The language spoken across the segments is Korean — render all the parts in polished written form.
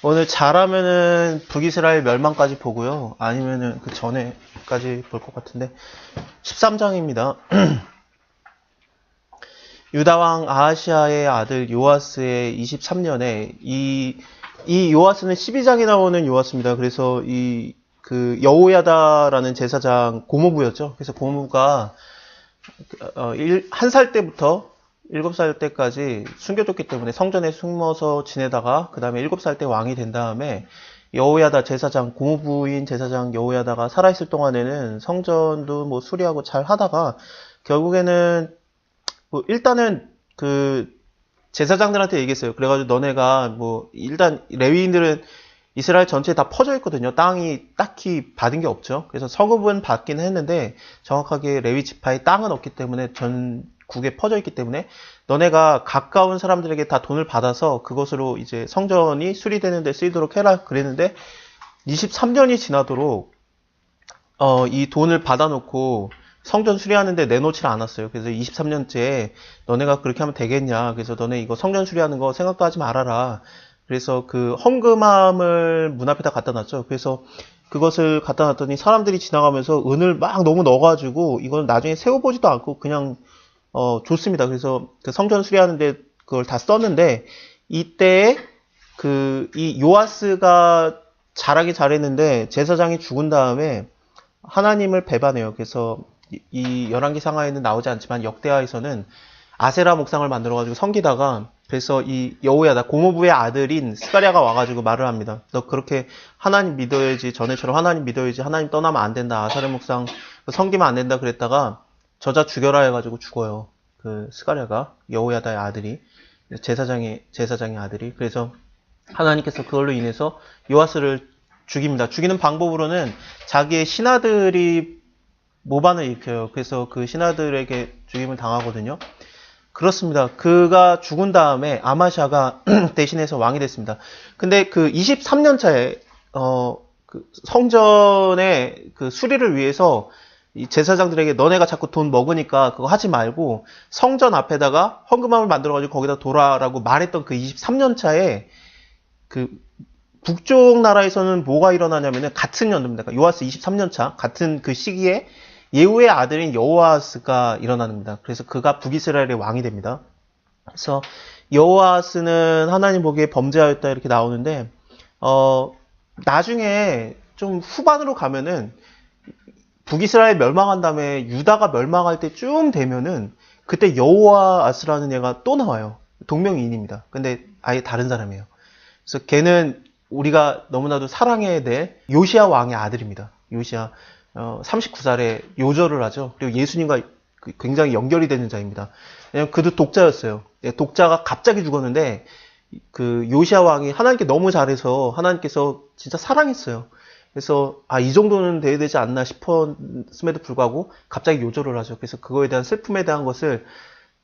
오늘 잘하면은 북이스라엘 멸망까지 보고요. 아니면은 그 전에까지 볼 것 같은데 13장입니다. 유다왕 아하시아의 아들 요아스의 23년에 이 요아스는 12장에 나오는 요아스입니다. 그래서 그 여호야다라는 제사장 고모부였죠. 그래서 고모부가 1살 때부터 7살 때까지 숨겨줬기 때문에 성전에 숨어서 지내다가 그 다음에 7살 때 왕이 된 다음에 여호야다 제사장, 고모부인 제사장 여호야다가 살아있을 동안에는 성전도 뭐 수리하고 잘 하다가 결국에는 뭐 일단은 그 제사장들한테 얘기했어요. 그래가지고 너네가 뭐 일단 레위인들은 이스라엘 전체에 다 퍼져 있거든요. 땅이 딱히 받은 게 없죠. 그래서 서급은 받긴 했는데 정확하게 레위 지파에 땅은 없기 때문에 전국에 퍼져 있기 때문에 너네가 가까운 사람들에게 다 돈을 받아서 그것으로 이제 성전이 수리되는 데 쓰이도록 해라 그랬는데 23년이 지나도록 이 돈을 받아놓고 성전 수리하는데 내놓질 않았어요. 그래서 23년째 너네가 그렇게 하면 되겠냐. 그래서 너네 이거 성전 수리하는 거 생각도 하지 말아라. 그래서 그 헌금함을 문 앞에다 갖다 놨죠. 그래서 그것을 갖다 놨더니 사람들이 지나가면서 은을 막 너무 넣어가지고 이건 나중에 세워보지도 않고 그냥 줬습니다. 그래서 그 성전 수리하는데 그걸 다 썼는데 이때 이 요아스가 잘하기 잘했는데 제사장이 죽은 다음에 하나님을 배반해요. 그래서 이 열왕기 상하에는 나오지 않지만 역대하에서는 아세라 목상을 만들어가지고 섬기다가 그래서 이 여호야다 고모부의 아들인 스가랴가 와가지고 말을 합니다. 너 그렇게 하나님 믿어야지 전에처럼 하나님 믿어야지 하나님 떠나면 안 된다. 아세라 목상 섬기면 안 된다 그랬다가 저자 죽여라 해가지고 죽어요. 그 스가랴가 여호야다의 아들이 제사장의 아들이 그래서 하나님께서 그걸로 인해서 요아스를 죽입니다. 죽이는 방법으로는 자기의 신하들이 모반을 일으켜요. 그래서 그 신하들에게 죽임을 당하거든요. 그렇습니다. 그가 죽은 다음에 아마샤가 대신해서 왕이 됐습니다. 근데 그 23년 차에 그 성전의 그 수리를 위해서 이 제사장들에게 너네가 자꾸 돈 먹으니까 그거 하지 말고 성전 앞에다가 헌금함을 만들어가지고 거기다 돌아라고 말했던 그 23년 차에 그 북쪽 나라에서는 뭐가 일어나냐면은 같은 연도입니다. 그러니까 요아스 23년 차 같은 그 시기에 예후의 아들인 여호아스가 일어나는 겁니다. 그래서 그가 북이스라엘의 왕이 됩니다. 그래서 여호아스는 하나님 보기에 범죄하였다 이렇게 나오는데 나중에 좀 후반으로 가면은 북이스라엘 멸망한 다음에 유다가 멸망할 때쯤 되면은 그때 여호아스라는 얘가 또 나와요. 동명이인입니다. 근데 아예 다른 사람이에요. 그래서 걔는 우리가 너무나도 사랑해야 될 요시야 왕의 아들입니다. 요시야 39살에 요절을 하죠. 그리고 예수님과 굉장히 연결이 되는 자입니다. 왜냐면 그도 독자였어요. 독자가 갑자기 죽었는데 그 요시야 왕이 하나님께 너무 잘해서 하나님께서 진짜 사랑했어요. 그래서 이 정도는 돼야 되지 않나 싶었음에도 불구하고 갑자기 요절을 하죠. 그래서 그거에 대한 슬픔에 대한 것을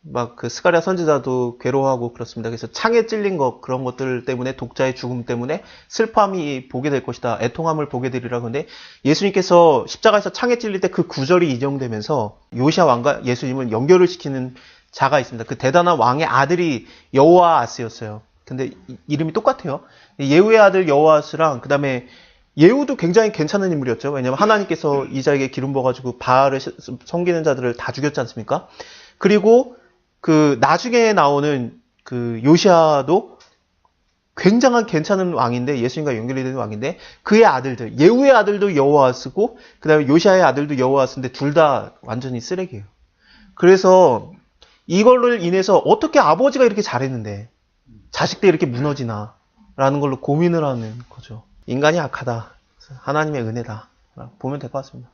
막 그 스가랴 선지자도 괴로워하고 그렇습니다. 그래서 창에 찔린 것 그런 것들 때문에 독자의 죽음 때문에 슬픔이 보게 될 것이다. 애통함을 보게 되리라. 근데 예수님께서 십자가에서 창에 찔릴 때 그 구절이 인용되면서 요시야 왕과 예수님을 연결을 시키는 자가 있습니다. 그 대단한 왕의 아들이 여호아스였어요. 근데 이름이 똑같아요. 예후의 아들 여호아스랑 그다음에 예후도 굉장히 괜찮은 인물이었죠. 왜냐하면 하나님께서 이 자에게 기름 부어가지고 바알을 섬기는 자들을 다 죽였지 않습니까? 그리고 그 나중에 나오는 그 요시아도 굉장한 괜찮은 왕인데 예수님과 연결이 되는 왕인데 그의 아들들 예후의 아들도 여호아스고 그 다음에 요시아의 아들도 여호아스인데 둘 다 완전히 쓰레기예요. 그래서 이걸로 인해서 어떻게 아버지가 이렇게 잘했는데 자식들이 이렇게 무너지나 라는 걸로 고민을 하는 거죠. 인간이 악하다. 하나님의 은혜다. 보면 될 것 같습니다.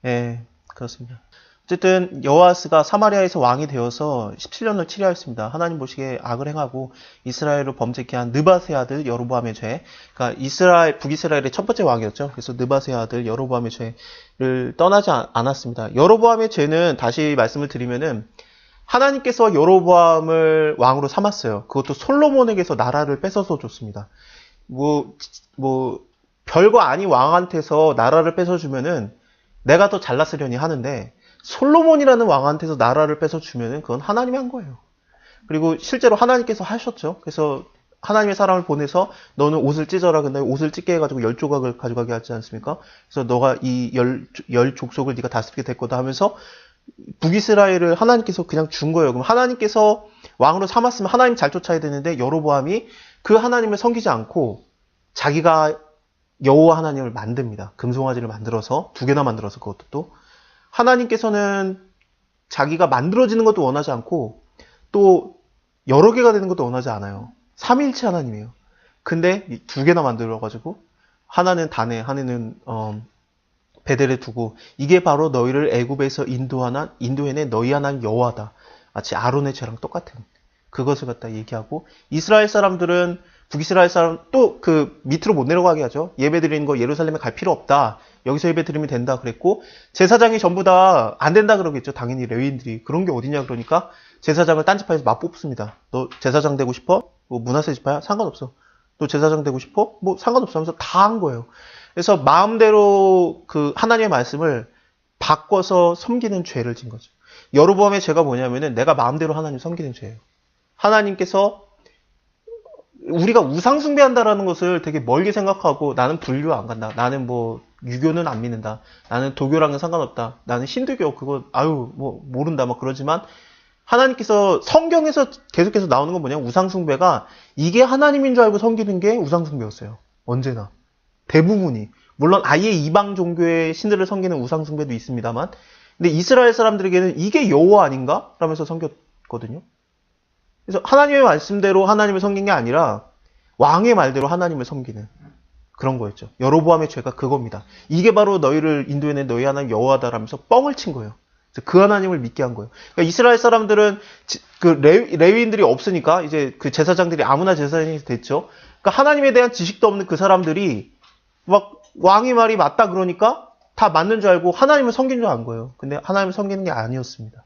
예, 그렇습니다. 어쨌든 여호아스가 사마리아에서 왕이 되어서 17년을 치리하였습니다. 하나님 보시기에 악을 행하고 이스라엘을 범죄케 한 느밧의 아들 여로보암의 죄, 그러니까 북이스라엘의 첫 번째 왕이었죠. 그래서 느밧의 아들 여로보암의 죄를 떠나지 않았습니다. 여로보암의 죄는 다시 말씀을 드리면은 하나님께서 여로보암을 왕으로 삼았어요. 그것도 솔로몬에게서 나라를 뺏어서 줬습니다. 별거 아닌 왕한테서 나라를 뺏어주면은 내가 더 잘났으려니 하는데 솔로몬이라는 왕한테서 나라를 뺏어주면은 그건 하나님이 한 거예요. 그리고 실제로 하나님께서 하셨죠. 그래서 하나님의 사람을 보내서 너는 옷을 찢어라. 근데 옷을 찢게 해가지고 10조각을 가져가게 하지 않습니까? 그래서 너가 이 열 족속을 네가 다스리게 될 거다 하면서 북이스라엘을 하나님께서 그냥 준 거예요. 그럼 하나님께서 왕으로 삼았으면 하나님 잘 쫓아야 되는데 여로보암이 그 하나님을 섬기지 않고 자기가 여호와 하나님을 만듭니다. 금송아지를 만들어서 2개나 만들어서 그것도 또 하나님께서는 자기가 만들어지는 것도 원하지 않고 또 여러 개가 되는 것도 원하지 않아요. 삼위일체 하나님이에요. 근데 2개나 만들어가지고 하나는 단에 하나는 베델에 두고 이게 바로 너희를 애굽에서 인도해낸 너희 하나님 여호와다. 마치 아론의 죄랑 똑같은 그것을 갖다 얘기하고 이스라엘 사람들은 북이스라엘 사람 또 그 밑으로 못 내려가게 하죠. 예배 드리는 거 예루살렘에 갈 필요 없다. 여기서 예배 드리면 된다 그랬고 제사장이 전부 다 안 된다 그러겠죠. 당연히 레위인들이 그런 게 어디냐 그러니까 제사장을 딴지파에서 막 뽑습니다. 너 제사장 되고 싶어? 뭐 문하세 지파야? 상관없어. 너 제사장 되고 싶어? 뭐 상관없어 하면서 다 한 거예요. 그래서 마음대로 그 하나님의 말씀을 바꿔서 섬기는 죄를 진 거죠. 여로보암의 죄가 뭐냐면은 내가 마음대로 하나님 섬기는 죄예요. 하나님께서 우리가 우상 숭배한다라는 것을 되게 멀게 생각하고 나는 불교 안 간다. 나는 뭐 유교는 안 믿는다. 나는 도교랑은 상관없다. 나는 힌두교 그거 아유 뭐 모른다 막 그러지만 하나님께서 성경에서 계속해서 나오는 건 뭐냐면 우상 숭배가 이게 하나님인 줄 알고 섬기는 게 우상 숭배였어요. 언제나. 대부분이. 물론 아예 이방 종교의 신들을 섬기는 우상 숭배도 있습니다만 근데 이스라엘 사람들에게는 이게 여호와 아닌가? 라면서 섬겼거든요. 그래서 하나님의 말씀대로 하나님을 섬긴 게 아니라 왕의 말대로 하나님을 섬기는 그런 거였죠. 여로보암의 죄가 그겁니다. 이게 바로 너희를 인도해낸 너희 하나님 여호와다라면서 뻥을 친 거예요. 그래서 그 하나님을 믿게 한 거예요. 그러니까 이스라엘 사람들은 그 레위인들이 없으니까 이제 그 제사장들이 아무나 제사장이 됐죠. 그러니까 하나님에 대한 지식도 없는 그 사람들이 막 왕의 말이 맞다 그러니까 다 맞는 줄 알고 하나님을 섬긴 줄 안 거예요. 근데 하나님을 섬기는 게 아니었습니다.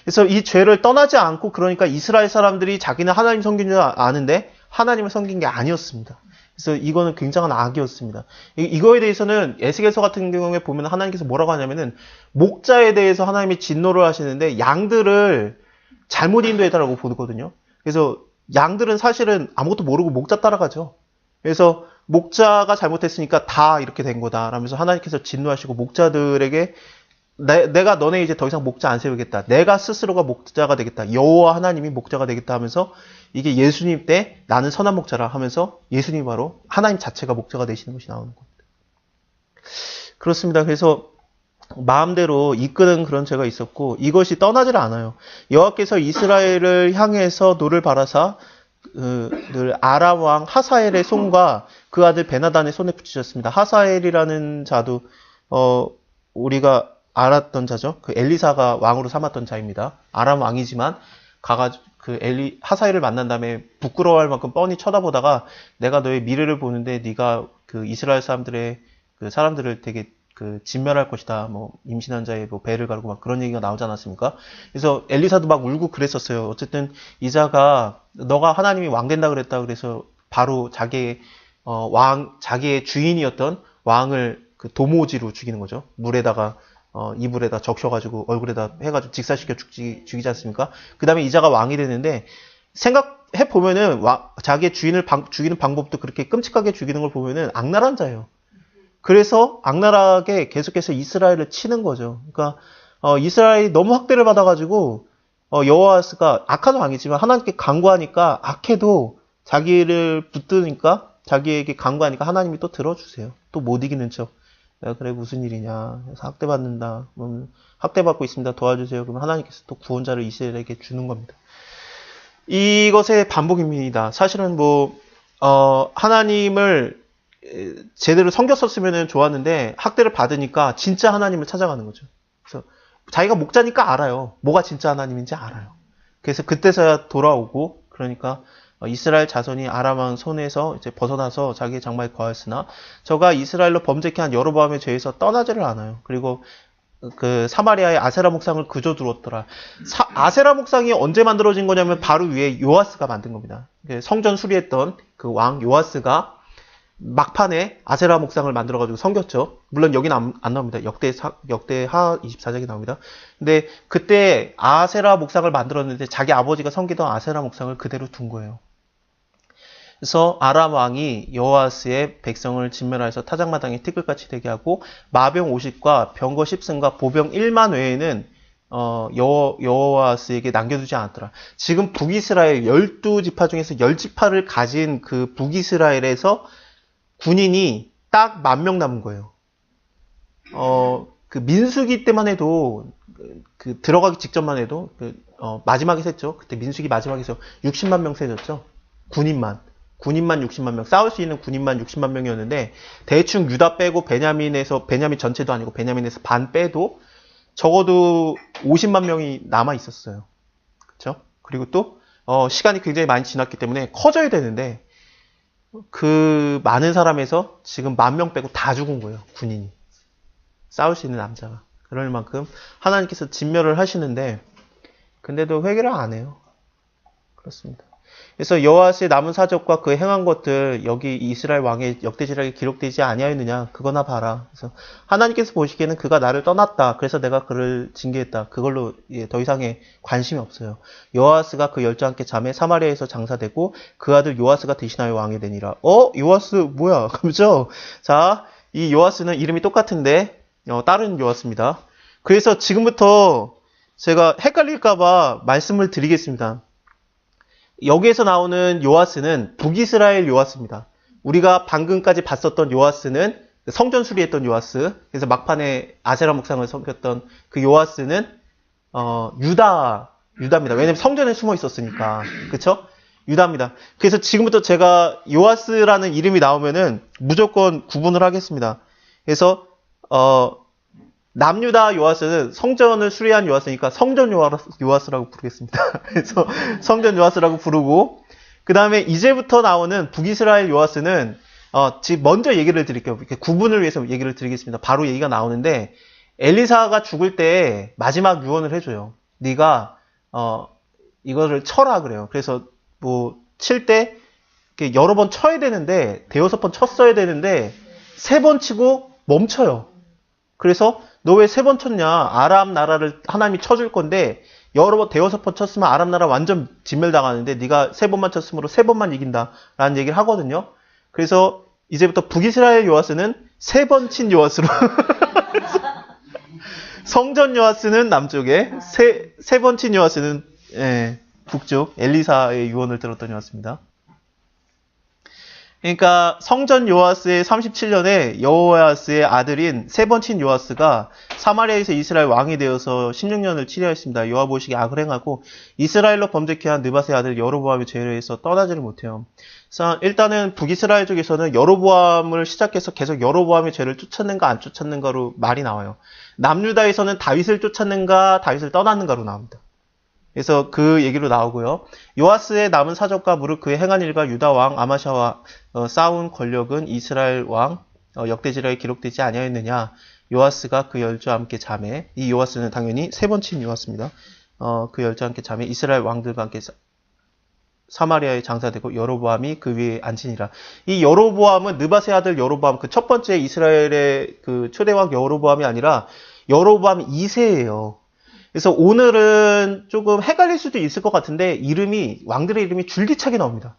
그래서 이 죄를 떠나지 않고 그러니까 이스라엘 사람들이 자기는 하나님 섬긴 줄 아는데 하나님을 섬긴 게 아니었습니다. 그래서 이거는 굉장한 악이었습니다. 이거에 대해서는 에스겔서 같은 경우에 보면 하나님께서 뭐라고 하냐면은 목자에 대해서 하나님이 진노를 하시는데 양들을 잘못 인도했다라고 보거든요. 그래서 양들은 사실은 아무것도 모르고 목자 따라가죠. 그래서 목자가 잘못했으니까 다 이렇게 된 거다 라면서 하나님께서 진노하시고 목자들에게 내가 너네 이제 더 이상 목자 안 세우겠다. 내가 스스로가 목자가 되겠다. 여호와 하나님이 목자가 되겠다 하면서 이게 예수님 때 나는 선한 목자라 하면서 예수님 바로 하나님 자체가 목자가 되시는 것이 나오는 겁니다. 그렇습니다. 그래서 마음대로 이끄는 그런 죄가 있었고 이것이 떠나질 않아요. 여호와께서 이스라엘을 향해서 노를 바라사 늘 아람 왕 하사엘의 손과 그 아들 베나단의 손에 붙이셨습니다. 하사엘이라는 자도 우리가 알았던 자죠. 그 엘리사가 왕으로 삼았던 자입니다. 아람 왕이지만 가가지고 그 하사엘을 만난 다음에 부끄러워할 만큼 뻔히 쳐다보다가 내가 너의 미래를 보는데 네가 그 이스라엘 사람들의 그 사람들을 되게 그 진멸할 것이다. 뭐 임신한 자의 뭐 배를 가르고 막 그런 얘기가 나오지 않았습니까? 그래서 엘리사도 막 울고 그랬었어요. 어쨌든 이자가 너가 하나님이 왕 된다 그랬다 그래서 바로 자기의 자기의 주인이었던 왕을 그 도모지로 죽이는 거죠. 물에다가 이불에다 적셔가지고 얼굴에다 해가지고 직사시켜 죽이지 않습니까? 그 다음에 이자가 왕이 되는데 생각해 보면은 자기의 주인을 죽이는 방법도 그렇게 끔찍하게 죽이는 걸 보면은 악랄한 자예요. 그래서 악랄하게 계속해서 이스라엘을 치는 거죠. 그러니까 이스라엘이 너무 학대를 받아가지고 여호와스가 악한 왕이지만 하나님께 간구하니까 악해도 자기를 붙드니까 자기에게 간구하니까 하나님이 또 들어주세요. 또 못 이기는 척. 그래 무슨 일이냐. 그래서 학대받는다. 학대받고 있습니다. 도와주세요. 그러면 하나님께서 또 구원자를 이스라엘에게 주는 겁니다. 이것의 반복입니다. 사실은 하나님을 제대로 섬겼었으면 좋았는데 학대를 받으니까 진짜 하나님을 찾아가는 거죠. 그래서 자기가 목자니까 알아요. 뭐가 진짜 하나님인지 알아요. 그래서 그때서야 돌아오고 그러니까 이스라엘 자손이 아람 왕 손에서 이제 벗어나서 자기의 장막에 거하였으나 저가 이스라엘로 범죄케 한 여로보암의 죄에서 떠나지를 않아요. 그리고 그 사마리아의 아세라 목상을 그저 두었더라. 아세라 목상이 언제 만들어진 거냐면 바로 위에 요아스가 만든 겁니다. 성전 수리했던 그 왕 요아스가 막판에 아세라 목상을 만들어가지고 섬겼죠. 물론 여기는 안 나옵니다. 역대하 24장에 나옵니다. 근데 그때 아세라 목상을 만들었는데 자기 아버지가 섬기던 아세라 목상을 그대로 둔 거예요. 그래서 아람 왕이 여호아스의 백성을 진멸하여서 타작마당에 티끌같이 되게 하고 마병 50과 병거 10승과 보병 1만 외에는 여호아스에게 남겨두지 않았더라. 지금 북이스라엘 12지파 중에서 10지파를 가진 그 북이스라엘에서 군인이 딱 10,000명 남은 거예요. 그 민수기 때만 해도 그 들어가기 직전만 해도 마지막에 셌죠. 그때 민수기 마지막에 서 60만 명 세졌죠. 군인만 60만 명, 싸울 수 있는 군인만 60만 명이었는데 대충 유다 빼고 베냐민 전체도 아니고 베냐민에서 반 빼도 적어도 50만 명이 남아 있었어요. 그렇죠? 그리고 또 시간이 굉장히 많이 지났기 때문에 커져야 되는데 그 많은 사람에서 지금 10,000명 빼고 다 죽은 거예요. 군인이. 싸울 수 있는 남자가. 그럴 만큼 하나님께서 진멸을 하시는데 근데도 회개를 안 해요. 그렇습니다. 그래서 여호아스의 남은 사적과 그 행한 것들 여기 이스라엘 왕의 역대지략에 기록되지 아니하였느냐 그거나 봐라. 그래서 하나님께서 보시기에는 그가 나를 떠났다. 그래서 내가 그를 징계했다. 그걸로 더 이상의 관심이 없어요. 여호아스가 그 열조와 함께 잠에 사마리아에서 장사되고 그 아들 요아스가 대신하여 왕이 되니라. 요아스 뭐야? 그죠? 자, 이 요아스는 이름이 똑같은데 다른 요아스입니다. 그래서 지금부터 제가 헷갈릴까봐 말씀을 드리겠습니다. 여기에서 나오는 요아스는 북이스라엘 요아스입니다. 우리가 방금까지 봤었던 요아스는 성전 수리했던 요아스, 그래서 막판에 아세라 목상을 섬겼던 그 요아스는 유다입니다. 왜냐면 성전에 숨어 있었으니까. 그쵸? 유다입니다. 그래서 지금부터 제가 요아스라는 이름이 나오면은 무조건 구분을 하겠습니다. 그래서 남유다 요아스는 성전을 수리한 요아스니까 성전 요아스라고 부르겠습니다. 그래서 성전 요아스라고 부르고 그 다음에 이제부터 나오는 북이스라엘 요아스는 지금 먼저 얘기를 드릴게요. 구분을 위해서 얘기를 드리겠습니다. 바로 얘기가 나오는데 엘리사가 죽을 때 마지막 유언을 해줘요. 네가 이거를 쳐라 그래요. 그래서 뭐 칠 때 여러 번 쳐야 되는데 대여섯 번 쳤어야 되는데 3번 치고 멈춰요. 그래서 너 왜 3번 쳤냐? 아람 나라를 하나님이 쳐줄 건데 대여섯 번 쳤으면 아람 나라 완전 진멸당하는데 네가 3번만 쳤으므로 3번만 이긴다 라는 얘기를 하거든요. 그래서 이제부터 북이스라엘 요아스는 3번 친 요아스로 성전 요아스는 남쪽에 3번 친 요아스는 북쪽 엘리사의 유언을 들었던 요아스입니다. 그러니까 성전 요아스의 37년에 여호아스의 아들인 3번 친 요아스가 사마리아에서 이스라엘 왕이 되어서 16년을 치리하였습니다. 여호보시기 악을 행하고 이스라엘로 범죄케 한 느밧의 아들 여로보암의 죄를 해서 떠나지를 못해요. 그래서 일단은 북이스라엘 쪽에서는 여로보암을 시작해서 계속 여로보암의 죄를 쫓았는가 안 쫓았는가로 말이 나와요. 남유다에서는 다윗을 쫓았는가 다윗을 떠났는가로 나옵니다. 그래서 그 얘기로 나오고요. 요아스의 남은 사적과 무릇 그의 행한 일과 유다 왕 아마샤와 싸운 권력은 이스라엘 왕 역대지략에 기록되지 아니하였느냐. 요아스가 그 열조와 함께 잠에 이 요아스는 당연히 3번 친 요아스입니다. 그 열조와 함께 잠에 이스라엘 왕들과 함께 사마리아에 장사되고 여로보암이 그 위에 앉으니라. 이 여로보암은 느밧의 아들 여로보암 그 첫 번째 이스라엘의 그 초대왕 여로보암이 아니라 여로보암 2세예요. 그래서 오늘은 조금 헷갈릴 수도 있을 것 같은데 왕들의 이름이 줄기차게 나옵니다.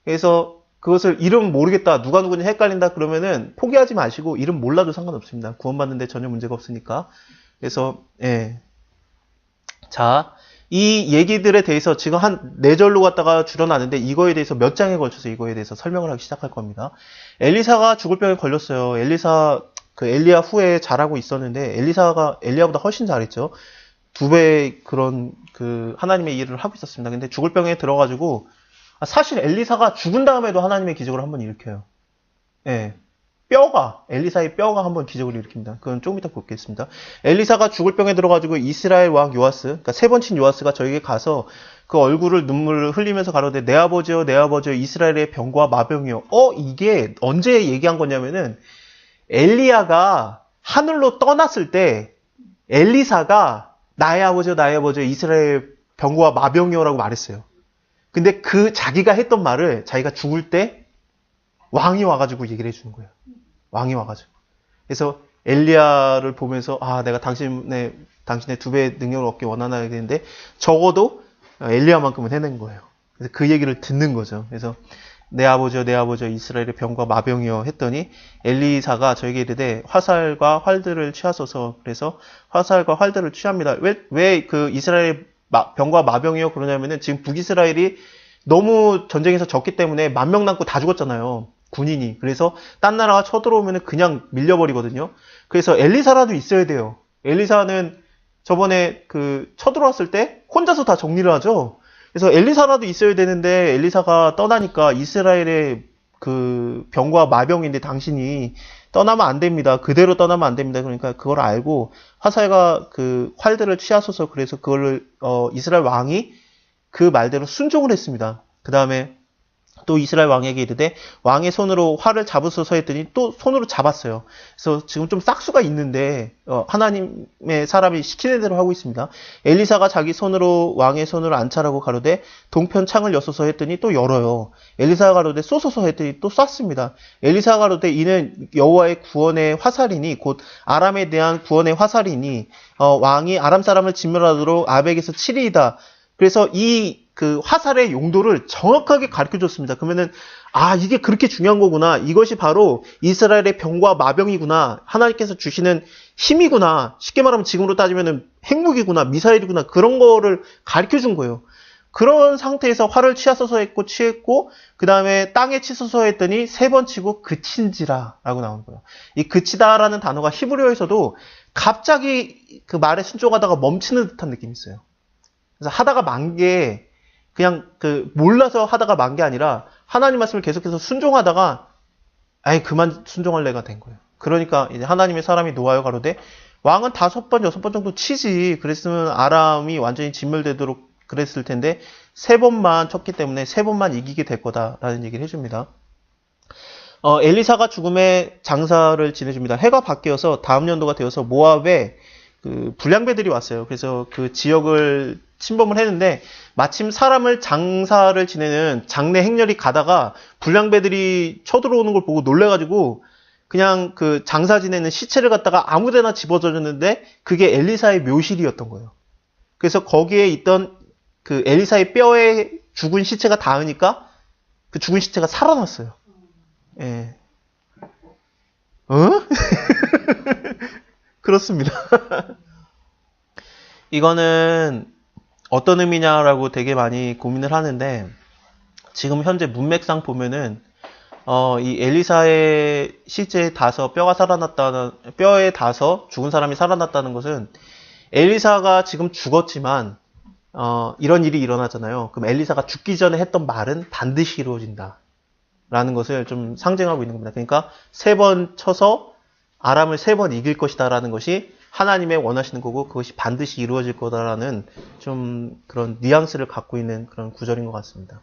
그래서 그것을 이름 모르겠다, 누가 누군지 헷갈린다 그러면은 포기하지 마시고 이름 몰라도 상관없습니다. 구원받는데 전혀 문제가 없으니까. 그래서 자, 이 얘기들에 대해서 지금 한 4절로 갔다가 줄여놨는데 이거에 대해서 몇 장에 걸쳐서 이거에 대해서 설명을 하기 시작할 겁니다. 엘리사가 죽을 병에 걸렸어요. 엘리야 후에 잘하고 있었는데 엘리사가 엘리야보다 훨씬 잘했죠. 2배 그런 하나님의 일을 하고 있었습니다. 근데 죽을 병에 들어가지고 사실 엘리사가 죽은 다음에도 하나님의 기적을 한번 일으켜요. 엘리사의 뼈가 한번 기적을 일으킵니다. 그건 조금 이따 보겠습니다. 엘리사가 죽을 병에 들어가지고 이스라엘 왕 요아스, 그러니까 3번 친 요아스가 저에게 가서 그 얼굴을 눈물을 흘리면서 가로되 내 아버지여 내 아버지여 이스라엘의 병과 마병이여. 이게 언제 얘기한 거냐면은 엘리야가 하늘로 떠났을 때 엘리사가 나의 아버지여 나의 아버지여 이스라엘 병과 마병이여라고 말했어요. 근데 자기가 했던 말을 자기가 죽을 때 왕이 와가지고 얘기를 해주는 거예요. 왕이 와가지고. 그래서 엘리야를 보면서 내가 당신의 2배 능력을 얻기 원하는데 적어도 엘리야만큼은 해낸 거예요. 그래서 그 얘기를 듣는 거죠. 그래서 내 아버지여 내 아버지여 이스라엘의 병과 마병이여 했더니 엘리사가 저에게 이르되 화살과 활들을 취하소서. 그래서 화살과 활들을 취합니다. 왜 그 이스라엘의 병과 마병이여 그러냐면은 지금 북이스라엘이 너무 전쟁에서 졌기 때문에 10,000명 남고 다 죽었잖아요. 군인이. 그래서 딴 나라가 쳐들어오면은 그냥 밀려버리거든요. 그래서 엘리사라도 있어야 돼요. 엘리사는 저번에 그 쳐들어왔을 때 혼자서 다 정리를 하죠. 그래서 엘리사라도 있어야 되는데 엘리사가 떠나니까 이스라엘의 그 병과 마병인데 당신이 떠나면 안 됩니다. 그대로 떠나면 안 됩니다. 그러니까 그걸 알고 화살과 그 활들을 취하소서. 그래서 그걸 이스라엘 왕이 그 말대로 순종을 했습니다. 그 다음에 또 이스라엘 왕에게 이르되 왕의 손으로 활을 잡으소서 했더니 또 손으로 잡았어요. 그래서 지금 좀 싹수가 있는데 하나님의 사람이 시키는 대로 하고 있습니다. 엘리사가 자기 손으로 왕의 손으로 안차라고 가로되 동편 창을 여소서 했더니 또 열어요. 엘리사가 가로되 쏘소서 했더니 또 쐈습니다. 엘리사가 가로되 이는 여호와의 구원의 화살이니 곧 아람에 대한 구원의 화살이니 왕이 아람 사람을 진멸하도록 아벡에서 치리이다. 그래서 그 화살의 용도를 정확하게 가르쳐 줬습니다. 그러면은, 이게 그렇게 중요한 거구나. 이것이 바로 이스라엘의 병과 마병이구나. 하나님께서 주시는 힘이구나. 쉽게 말하면 지금으로 따지면은 핵무기구나. 미사일이구나. 그런 거를 가르쳐 준 거예요. 그런 상태에서 활을 취하소서 했고, 취했고, 그 다음에 땅에 치소서 했더니 3번 치고 그친지라 라고 나오는 거예요. 이 그치다라는 단어가 히브리어에서도 갑자기 그 말에 순종하다가 멈추는 듯한 느낌이 있어요. 그래서 하다가 만 게 그냥 몰라서 하다가 만 게 아니라 하나님 말씀을 계속해서 순종하다가 그만 순종할래가 된 거예요. 그러니까 이제 하나님의 사람이 노하여 가로되 왕은 5번, 6번 정도 치지. 그랬으면 아람이 완전히 진멸되도록 그랬을 텐데 3번만 쳤기 때문에 3번만 이기게 될 거다라는 얘기를 해줍니다. 엘리사가 죽음의 장사를 지내줍니다. 해가 바뀌어서 다음 연도가 되어서 모압에 그 불량배들이 왔어요. 그래서 그 지역을 침범을 했는데 마침 사람을 장사를 지내는 장례 행렬이 가다가 불량배들이 쳐들어오는 걸 보고 놀래가지고 그냥 그 장사 지내는 시체를 갖다가 아무데나 집어던졌는데 그게 엘리사의 묘실이었던 거예요. 그래서 거기에 있던 그 엘리사의 뼈에 죽은 시체가 닿으니까 그 죽은 시체가 살아났어요. 예. 그렇습니다. 이거는 어떤 의미냐라고 되게 많이 고민을 하는데 지금 현재 문맥상 보면은 이 엘리사의 시체에 닿아서 뼈에 닿아서 죽은 사람이 살아났다는 것은 엘리사가 지금 죽었지만 이런 일이 일어나잖아요. 그럼 엘리사가 죽기 전에 했던 말은 반드시 이루어진다 라는 것을 좀 상징하고 있는 겁니다. 그러니까 3번 쳐서 아람을 3번 이길 것이다 라는 것이 하나님의 원하시는 거고 그것이 반드시 이루어질 거다라는 좀 그런 뉘앙스를 갖고 있는 그런 구절인 것 같습니다.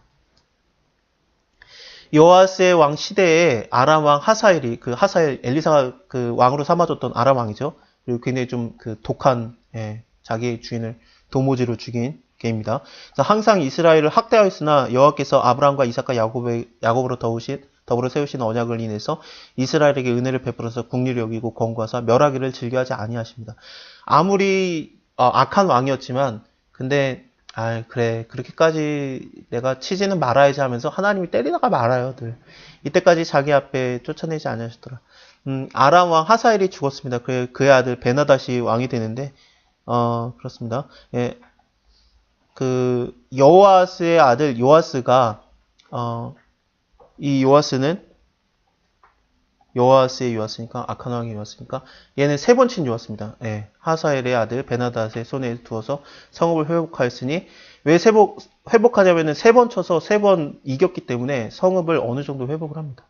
여호아스의 왕 시대에 아람 왕 하사엘이 하사엘 엘리사가 그 왕으로 삼아줬던 아람 왕이죠. 그리고 굉장히 좀 그 독한 자기의 주인을 도모지로 죽인 개입니다. 그래서 항상 이스라엘을 학대하였으나 여호와께서 아브라함과 이삭과 야곱으로 더불어 세우신 언약을 인해서 이스라엘에게 은혜를 베풀어서 국리를 여기고 권고하사 멸하기를 즐겨하지 아니하십니다. 아무리 악한 왕이었지만 근데 그래 그렇게까지 내가 치지는 말아야지 하면서 하나님이 때리다가 말아요. 늘. 이때까지 자기 앞에 쫓아내지 아니하셨더라. 아람 왕 하사엘이 죽었습니다. 그의 아들 베나닷이 왕이 되는데 그렇습니다. 예, 그 여호아스의 아들 요아스가 이 요아스는 여호아스의 요아스니까 악한 왕의 요아스니까 얘는 3번 친 요아스입니다. 예, 하사엘의 아들 베나닷의 손에 두어서 성읍을 회복하였으니 왜 회복하냐면은 3번 쳐서 3번 이겼기 때문에 성읍을 어느 정도 회복을 합니다.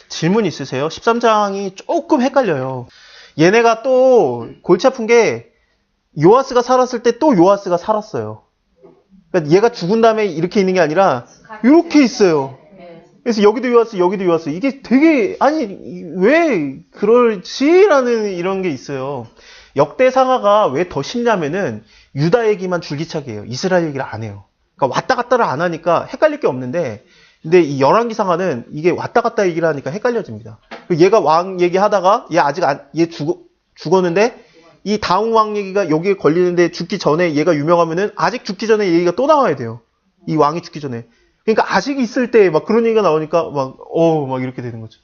질문 있으세요? 13장이 조금 헷갈려요. 얘네가 또 골치 아픈 게 요아스가 살았을 때 또 요아스가 살았어요. 그러니까 얘가 죽은 다음에 이렇게 있는 게 아니라 이렇게 있어요. 그래서 여기도 요아스, 여기도 요아스. 이게 되게 왜 그럴지라는 이런 게 있어요. 역대상하가 왜 더 쉽냐면은 유다 얘기만 줄기차게 해요. 이스라엘 얘기를 안 해요. 그러니까 왔다 갔다를 안 하니까 헷갈릴 게 없는데 근데 이 열왕기상하는 이게 왔다 갔다 얘기를 하니까 헷갈려집니다. 얘가 왕 얘기하다가 얘 죽었는데 이 다음 왕 얘기가 여기에 걸리는데 죽기 전에 얘가 유명하면은 아직 죽기 전에 얘기가 또 나와야 돼요. 이 왕이 죽기 전에. 그러니까 아직 있을 때 막 그런 얘기가 나오니까 막 이렇게 되는 거죠.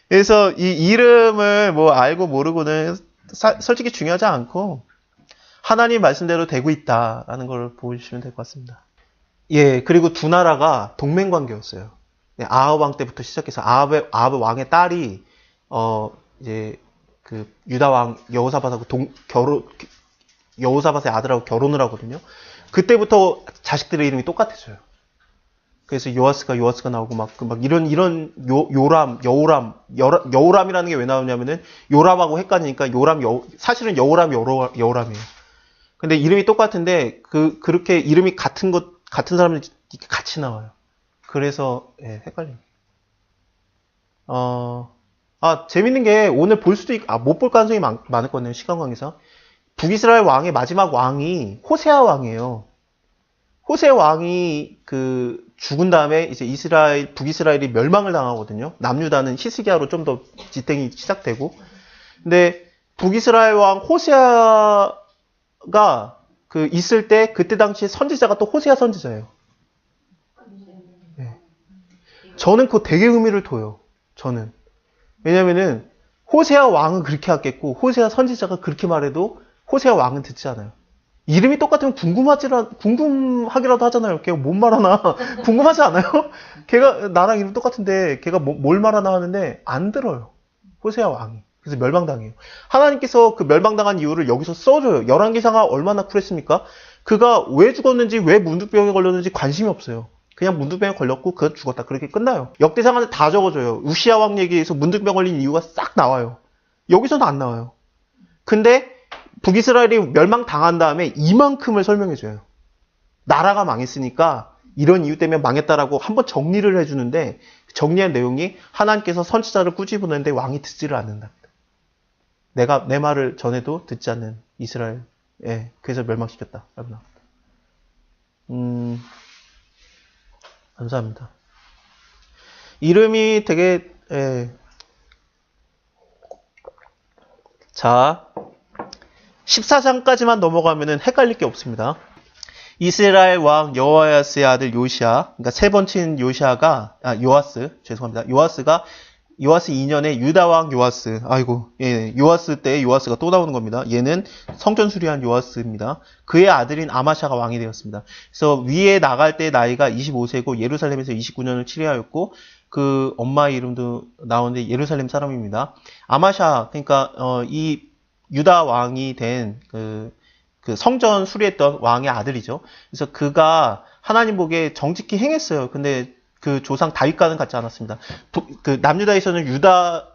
그래서 이 이름을 뭐 알고 모르고는 솔직히 중요하지 않고 하나님 말씀대로 되고 있다라는 걸 보여주시면 될 것 같습니다. 예, 그리고 두 나라가 동맹 관계였어요. 네, 아합 왕 때부터 시작해서 아합 왕의 딸이 이제 그 유다 왕 여호사밧하고 여호사밧의 아들하고 결혼을 하거든요. 그때부터 자식들의 이름이 똑같아져요. 그래서 요아스가 나오고 막 이런 여호람이라는 게 왜 나오냐면은 요람하고 헷갈리니까 사실은 여호람이에요. 근데 이름이 똑같은데 그렇게 이름이 같은 사람들이 같이 나와요. 그래서 예, 헷갈립니다. 재밌는 게 오늘 볼 수도 있고 못 볼 가능성이 많을 거네요. 시간 관계상. 북이스라엘 왕의 마지막 왕이 호세아 왕이에요. 호세 왕이 죽은 다음에 이제 북이스라엘이 멸망을 당하거든요. 남유다는 히스기야로 좀 더 지탱이 시작되고. 근데 북이스라엘 왕 호세아가 있을 때 그때 당시에 선지자가 또 호세아 선지자예요. 네. 저는 그거 되게 의미를 둬요. 저는. 왜냐면은 호세아 왕은 그렇게 하겠고 호세아 선지자가 그렇게 말해도 호세아 왕은 듣지 않아요. 이름이 똑같으면 궁금하기라도 하잖아요. 걔가 뭔 말하나 궁금하지 않아요? 걔가 나랑 이름 똑같은데 걔가 뭘 말하나 하는데 안 들어요. 호세아 왕이. 그래서 멸망당해요. 하나님께서 그 멸망당한 이유를 여기서 써줘요. 열왕기상하 얼마나 쿨했습니까? 그가 왜 죽었는지 왜 문둥병에 걸렸는지 관심이 없어요. 그냥 문둥병에 걸렸고 그가 죽었다. 그렇게 끝나요. 역대상한테 다 적어줘요. 우시아 왕 얘기에서 문둥병 걸린 이유가 싹 나와요. 여기서는 안 나와요. 근데 북이스라엘이 멸망당한 다음에 이만큼을 설명해줘요. 나라가 망했으니까 이런 이유 때문에 망했다라고 한번 정리를 해주는데 정리한 내용이 하나님께서 선지자를 꾸짖으는데 왕이 듣지를 않는다. 내 말을 전해도 듣지 않는 이스라엘. 예, 그래서 멸망시켰다. 라고 나옵니다. 감사합니다. 이름이 되게 자 14장까지만 넘어가면은 헷갈릴 게 없습니다. 이스라엘 왕 여호야스의 아들 요시아, 그러니까 세 번째인 요아스가 요아스 2년에 유다 왕 요아스, 요아스 때 요아스가 또 나오는 겁니다. 얘는 성전 수리한 요아스입니다. 그의 아들인 아마샤가 왕이 되었습니다. 그래서 위에 나갈 때 나이가 25세고 예루살렘에서 29년을 치료하였고 그 엄마의 이름도 나오는데 예루살렘 사람입니다. 아마샤, 그러니까 이 유다 왕이 된 그 성전 수리했던 왕의 아들이죠. 그래서 그가 하나님 보기에 정직히 행했어요. 근데 그 조상 다윗과는 같지 않았습니다. 그 남유다에서는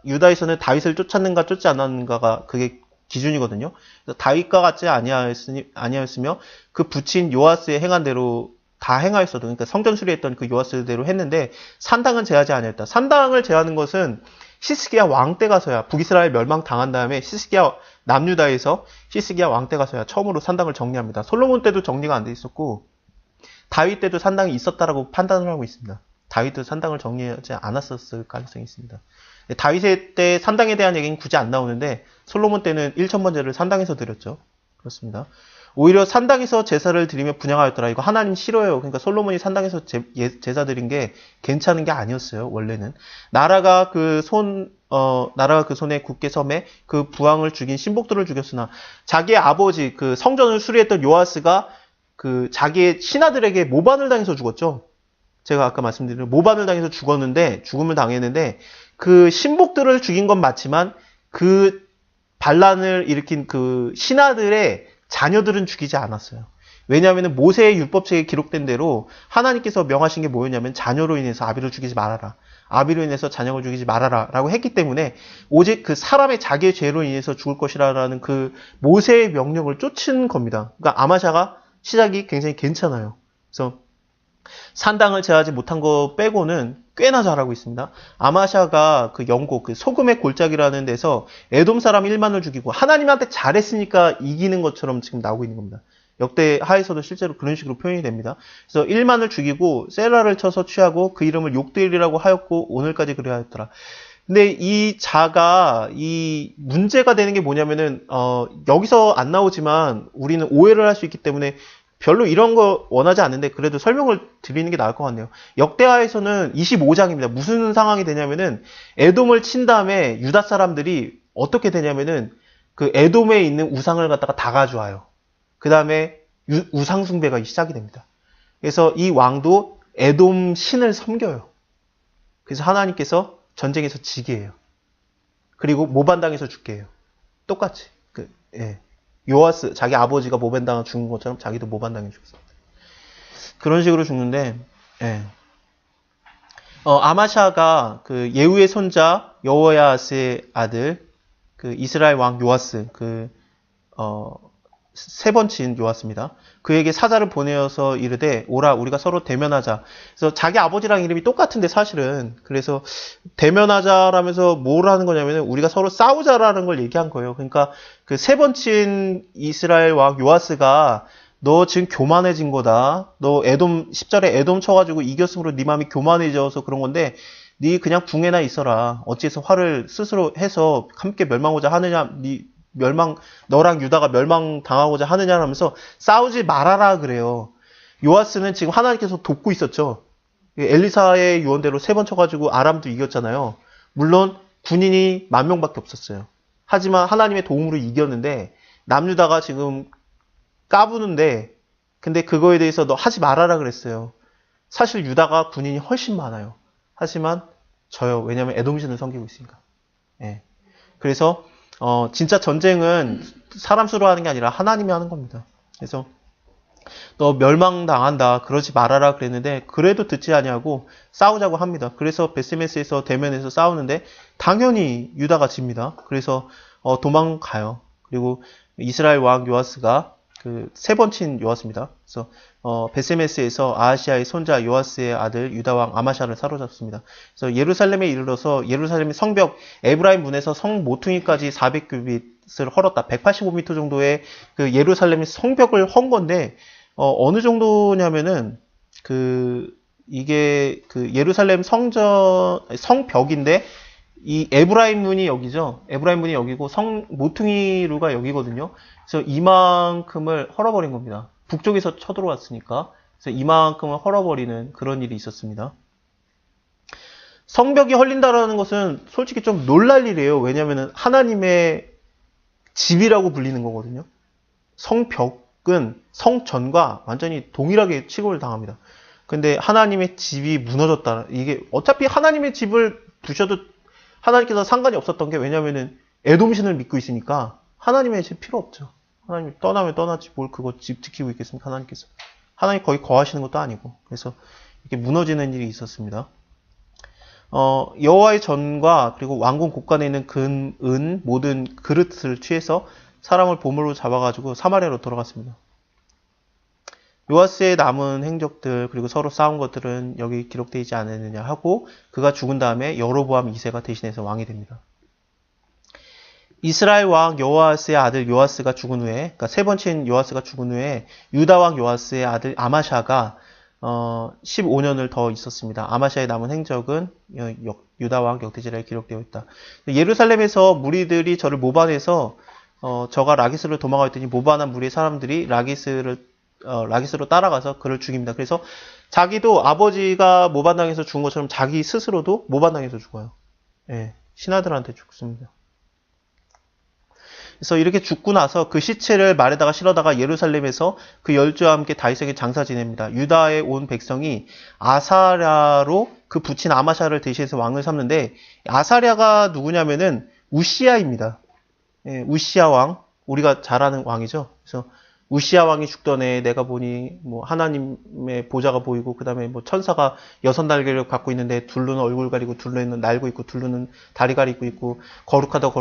유다에서는 다윗을 쫓았는가 쫓지 않았는가가 그게 기준이거든요. 그래서 다윗과 같지 아니하였으며 그 부친 요아스의 행한 대로 다 행하였어도, 그러니까 성전 수리했던 그 요아스대로 했는데 산당은 제하지 아니했다. 산당을 제하는 것은 히스기야 왕 때 가서야, 북이스라엘 멸망 당한 다음에 남유다에서 히스기야 왕 때 가서야 처음으로 산당을 정리합니다. 솔로몬 때도 정리가 안 돼 있었고 다윗 때도 산당이 있었다라고 판단을 하고 있습니다. 다윗도 산당을 정리하지 않았었을 가능성이 있습니다. 다윗의 때 산당에 대한 얘기는 굳이 안 나오는데 솔로몬 때는 1,000번제를 산당에서 드렸죠. 그렇습니다. 오히려 산당에서 제사를 드리며 분향하였더라. 이거 하나님 싫어요. 그러니까 솔로몬이 산당에서 제사 드린 게 괜찮은 게 아니었어요. 원래는 나라가 그 손에 굳게 섬에 그 부왕을 죽인 신복들을 죽였으나 자기의 아버지 그 성전을 수리했던 요아스가 그 자기의 신하들에게 모반을 당해서 죽었죠. 제가 아까 말씀드린 모반을 당해서 죽음을 당했는데 그 신복들을 죽인 건 맞지만 그 반란을 일으킨 그 신하들의 자녀들은 죽이지 않았어요. 왜냐하면 모세의 율법책에 기록된 대로 하나님께서 명하신 게 뭐였냐면 자녀로 인해서 아비를 죽이지 말아라. 아비로 인해서 자녀를 죽이지 말아라 라고 했기 때문에 오직 그 사람의 자기의 죄로 인해서 죽을 것이라는 그 모세의 명령을 쫓은 겁니다. 그러니까 아마샤가 시작이 굉장히 괜찮아요. 그래서 산당을 제하지 못한 거 빼고는 꽤나 잘하고 있습니다. 아마샤가 그 영국, 그 소금의 골짜기라는 데서 에돔 사람 1만을 죽이고 하나님한테 잘했으니까 이기는 것처럼 지금 나오고 있는 겁니다. 역대 하에서도 실제로 그런 식으로 표현이 됩니다. 그래서 1만을 죽이고 셀라를 쳐서 취하고 그 이름을 욕들이라고 하였고 오늘까지 그래야 했더라. 근데 이 문제가 되는 게 뭐냐면은 여기서 안 나오지만 우리는 오해를 할 수 있기 때문에 별로 이런 거 원하지 않는데 그래도 설명을 드리는 게 나을 것 같네요. 역대하에서는 25장입니다. 무슨 상황이 되냐면은 에돔을 친 다음에 유다 사람들이 어떻게 되냐면은 그 에돔에 있는 우상을 갖다가 다 가져와요. 그 다음에 우상 숭배가 시작이 됩니다. 그래서 이 왕도 에돔 신을 섬겨요. 그래서 하나님께서 전쟁에서 지게 해요. 그리고 모반당해서 죽게 해요. 똑같이. 요아스, 자기 아버지가 모반당해 죽은 것처럼 자기도 모반당해 죽었습니다. 그런 식으로 죽는데, 아마샤가 그 예후의 손자 여호야스의 아들, 그 이스라엘 왕 요아스, 세 번째인 요아스입니다. 그에게 사자를 보내어서 이르되 오라 우리가 서로 대면하자. 그래서 자기 아버지랑 이름이 똑같은데 사실은 그래서 대면하자라면서 뭘 하는 거냐면은 우리가 서로 싸우자라는 걸 얘기한 거예요. 그러니까 그 세 번째인 이스라엘 왕 요아스가 너 지금 교만해진 거다. 너 에돔 10절에 에돔 쳐가지고 이겼으므로 네 마음이 교만해져서 그런 건데 네 그냥 붕에나 있어라. 어찌해서 화를 스스로 해서 함께 멸망하고자 하느냐. 너랑 유다가 멸망당하고자 하느냐 하면서 싸우지 말아라 그래요. 요아스는 지금 하나님께서 돕고 있었죠. 엘리사의 유언대로 3번 쳐가지고 아람도 이겼잖아요. 물론 군인이 10,000명밖에 없었어요. 하지만 하나님의 도움으로 이겼는데 남유다가 지금 까부는데 근데 그거에 대해서 너 하지 말아라 그랬어요. 사실 유다가 군인이 훨씬 많아요. 하지만 져요. 왜냐하면 에돔신을 섬기고 있으니까. 그래서 진짜 전쟁은 사람 수로 하는 게 아니라 하나님이 하는 겁니다. 그래서 너 멸망당한다. 그러지 말아라 그랬는데 그래도 듣지 아니하고 싸우자고 합니다. 그래서 베스메스에서 대면에서 싸우는데 당연히 유다가 집니다. 그래서 도망가요. 그리고 이스라엘 왕 요아스가 그 세 번째인 요아스입니다. 그래서 베스메스에서 아하시아의 손자 요아스의 아들 유다 왕 아마샤를 사로잡습니다. 그래서 예루살렘에 이르러서 예루살렘의 성벽 에브라임 문에서 성 모퉁이까지 400규빗을 헐었다. 185m 정도의 그 예루살렘의 성벽을 헌 건데 어느 정도냐면은 이게 예루살렘 성벽인데 이 에브라임 문이 여기죠. 에브라임 문이 여기고 성 모퉁이루가 여기거든요. 그래서 이만큼을 헐어버린 겁니다. 북쪽에서 쳐들어왔으니까. 그래서 이만큼을 헐어버리는 그런 일이 있었습니다. 성벽이 헐린다라는 것은 솔직히 좀 놀랄 일이에요. 왜냐하면 하나님의 집이라고 불리는 거거든요. 성벽은 성전과 완전히 동일하게 취급을 당합니다. 근데 하나님의 집이 무너졌다. 이게 어차피 하나님의 집을 두셔도 하나님께서 상관이 없었던 게 왜냐면은 에돔신을 믿고 있으니까 하나님의 집 필요 없죠. 하나님 떠나면 떠나지 뭘 그거 집 지키고 있겠습니까? 하나님께서. 하나님 거기 거하시는 것도 아니고. 그래서 이렇게 무너지는 일이 있었습니다. 여호와의 전과 그리고 왕궁 곳간에 있는 금, 은, 모든 그릇을 취해서 사람을 보물로 잡아가지고 사마리아로 돌아갔습니다. 요아스의 남은 행적들 그리고 서로 싸운 것들은 여기 기록되어 있지 않았느냐 하고 그가 죽은 다음에 여로보암 2세가 대신해서 왕이 됩니다. 이스라엘 왕 요아스의 아들 요아스가 죽은 후에 그러니까 세 번째인 요아스가 죽은 후에 유다 왕 요아스의 아들 아마샤가 15년을 더 있었습니다. 아마샤의 남은 행적은 유다 왕 역대지라에 기록되어 있다. 예루살렘에서 무리들이 저를 모반해서 저가 라기스로 도망갔더니 모반한 무리의 사람들이 라기스로 따라가서 그를 죽입니다. 그래서 자기도 아버지가 모반당해서 죽은 것처럼 자기 스스로도 모반당해서 죽어요. 신하들한테 죽습니다. 그래서 이렇게 죽고 나서 그 시체를 말에다가 실어다가 예루살렘에서 그 열조와 함께 다윗에게 장사 지냅니다. 유다에 온 백성이 아사랴로 그 붙인 아마샤를 대신해서 왕을 삼는데 아사랴가 누구냐면은 우시야입니다. 우시야 왕, 우리가 잘 아는 왕이죠. 그래서 우시야 왕이 죽던 해에 내가 보니 뭐 하나님의 보좌가 보이고 그 다음에 뭐 천사가 6날개를 갖고 있는데 둘루는 얼굴 가리고 둘루는 날고 있고 둘루는 다리 가리고 있고 거룩하다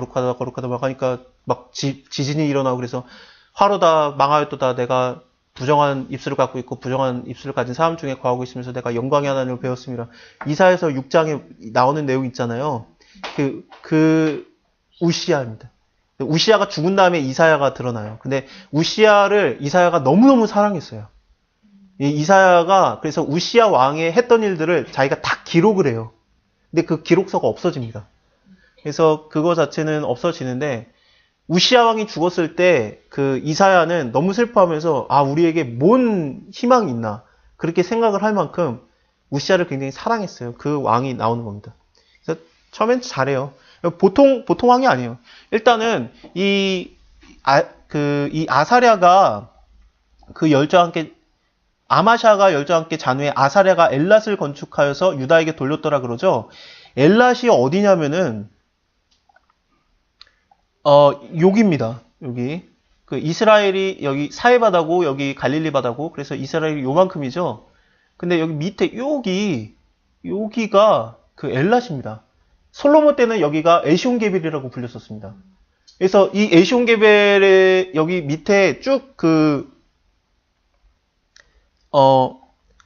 막 하니까 막 지진이 일어나고 그래서 화로다 망하였도다 내가 부정한 입술을 갖고 있고 부정한 입술을 가진 사람 중에 거하고 있으면서 내가 영광의 하나님을 배웠습니다. 이사야서 6장에 나오는 내용 있잖아요. 그 우시야입니다. 우시야가 죽은 다음에 이사야가 드러나요. 근데 우시야를 이사야가 너무너무 사랑했어요. 이사야가 그래서 우시야 왕의 했던 일들을 자기가 다 기록을 해요. 근데 그 기록서가 없어집니다. 그래서 그거 자체는 없어지는데 우시아 왕이 죽었을 때 그 이사야는 너무 슬퍼하면서 아, 우리에게 뭔 희망이 있나 그렇게 생각을 할 만큼 우시아를 굉장히 사랑했어요. 그 왕이 나오는 겁니다. 그래서 처음엔 잘해요. 보통 왕이 아니에요. 일단은 이 아사랴가 그 열조와 함께 아마샤가 열조와 함께 잔후에 아사랴가 엘랏을 건축하여서 유다에게 돌렸더라 그러죠. 엘랏이 어디냐면은 여기입니다. 여기 그 이스라엘이 여기 사해 바다고 여기 갈릴리 바다고 그래서 이스라엘이 요만큼이죠. 근데 여기 밑에 여기가 그 엘랏입니다. 솔로몬 때는 여기가 에시온게벨이라고 불렸었습니다. 그래서 이 에시온게벨의 여기 밑에 쭉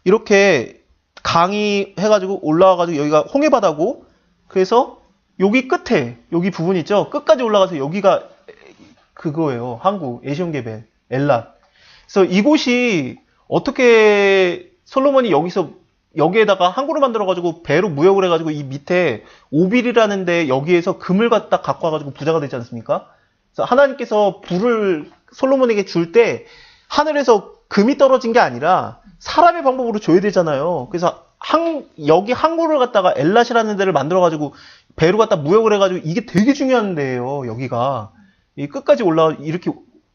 이렇게 강이 해가지고 올라와가지고 여기가 홍해바다고 그래서 여기 끝에 여기 부분 있죠? 끝까지 올라가서 여기가 그거예요. 한국 에시온게벨 엘랏. 그래서 이곳이 어떻게 솔로몬이 여기에다가 항구를 만들어가지고 배로 무역을 해가지고 이 밑에 오빌이라는데 여기에서 금을 갖고 와가지고 부자가 되지 않습니까? 그래서 하나님께서 불을 솔로몬에게 줄 때 하늘에서 금이 떨어진 게 아니라 사람의 방법으로 줘야 되잖아요. 그래서 여기 항구를 갖다가 엘랏이라는 데를 만들어가지고 배로 갖다 무역을 해가지고 이게 되게 중요한 데예요. 여기가 이 끝까지 이렇게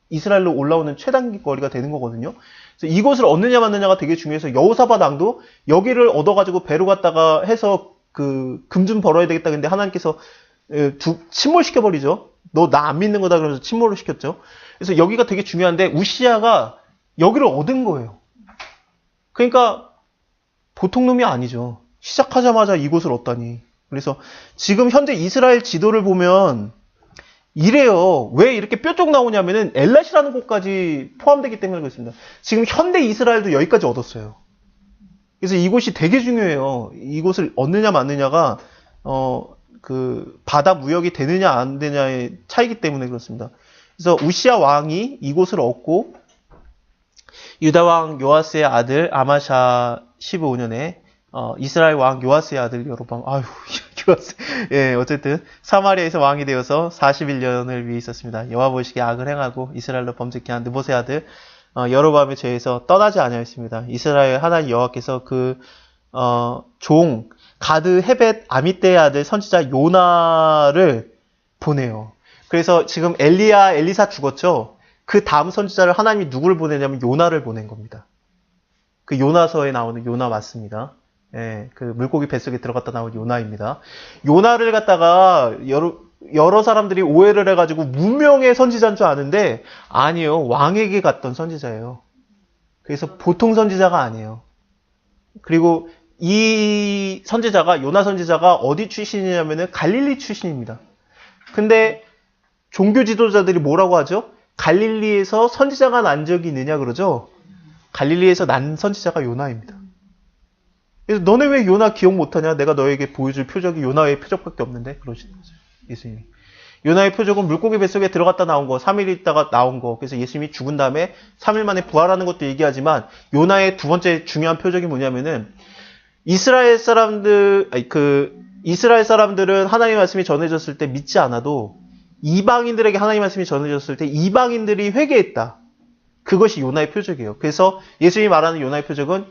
이스라엘로 올라오는 최단기 거리가 되는 거거든요. 그래서 이곳을 얻느냐 마느냐가 되게 중요해서 여호사밧 왕도 여기를 얻어가지고 배로 갖다가 해서 그 금 좀 벌어야 되겠다. 근데 하나님께서 침몰시켜버리죠. 너 나 안 믿는 거다 그러면서 침몰을 시켰죠. 그래서 여기가 되게 중요한데 우시아가 여기를 얻은 거예요. 그러니까 보통 놈이 아니죠. 시작하자마자 이곳을 얻다니. 그래서 지금 현재 이스라엘 지도를 보면 이래요. 왜 이렇게 뾰족 나오냐면은 엘랏이라는 곳까지 포함되기 때문에 그렇습니다. 지금 현대 이스라엘도 여기까지 얻었어요. 그래서 이곳이 되게 중요해요. 이곳을 얻느냐 마느냐가 그 바다 무역이 되느냐 안 되냐의 차이기 때문에 그렇습니다. 그래서 우시아 왕이 이곳을 얻고 유다 왕 요아스의 아들 아마샤 15년에 이스라엘 왕 요아스의 아들 여로보암 요아스 예 어쨌든 사마리아에서 왕이 되어서 41년을 위해 있었습니다. 여호와 보시기에 악을 행하고 이스라엘로 범죄케 한 느봇의 아들 여로보암의 죄에서 떠나지 아니하였습니다. 이스라엘 하나님 여호와께서 그 종 가드 헤벳 아미떼의 아들 선지자 요나를 보내요. 그래서 지금 엘리사 죽었죠. 그 다음 선지자를 하나님이 누구를 보내냐면 요나를 보낸 겁니다. 그 요나서에 나오는 요나 맞습니다. 예, 그 물고기 뱃속에 들어갔다 나온 요나입니다. 요나를 갖다가 여러 사람들이 오해를 해가지고 무명의 선지자인 줄 아는데 아니에요. 왕에게 갔던 선지자예요. 그래서 보통 선지자가 아니에요. 그리고 이 선지자가 요나 선지자가 어디 출신이냐면은 갈릴리 출신입니다. 근데 종교 지도자들이 뭐라고 하죠? 갈릴리에서 선지자가 난 적이 있느냐 그러죠? 갈릴리에서 난 선지자가 요나입니다. 그래서 너네 왜 요나 기억 못하냐? 내가 너에게 보여줄 표적이 요나의 표적밖에 없는데 그러시는 거죠. 예수님이. 요나의 표적은 물고기 뱃속에 들어갔다 나온 거, 3일 있다가 나온 거. 그래서 예수님이 죽은 다음에 3일 만에 부활하는 것도 얘기하지만 요나의 두 번째 중요한 표적이 뭐냐면은 이스라엘 사람들은 하나님의 말씀이 전해졌을 때 믿지 않아도 이방인들에게 하나님의 말씀이 전해졌을 때 이방인들이 회개했다. 그것이 요나의 표적이에요. 그래서 예수님이 말하는 요나의 표적은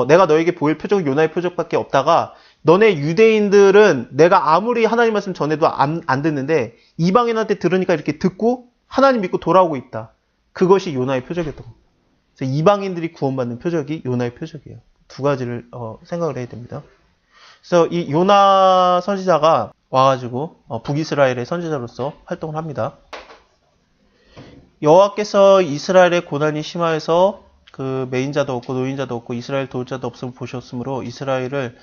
내가 너에게 보일 표적은 요나의 표적밖에 없다가 너네 유대인들은 내가 아무리 하나님 말씀 전해도 안 듣는데 이방인한테 들으니까 이렇게 듣고 하나님 믿고 돌아오고 있다. 그것이 요나의 표적이었던 겁니다. 그래서 이방인들이 구원받는 표적이 요나의 표적이에요. 두 가지를 생각을 해야 됩니다. 그래서 이 요나 선지자가 와가지고 북이스라엘의 선지자로서 활동을 합니다. 여호와께서 이스라엘의 고난이 심하여서 그 매인자도 없고 노인자도 없고 이스라엘 도울자도 없음을 보셨으므로 이스라엘의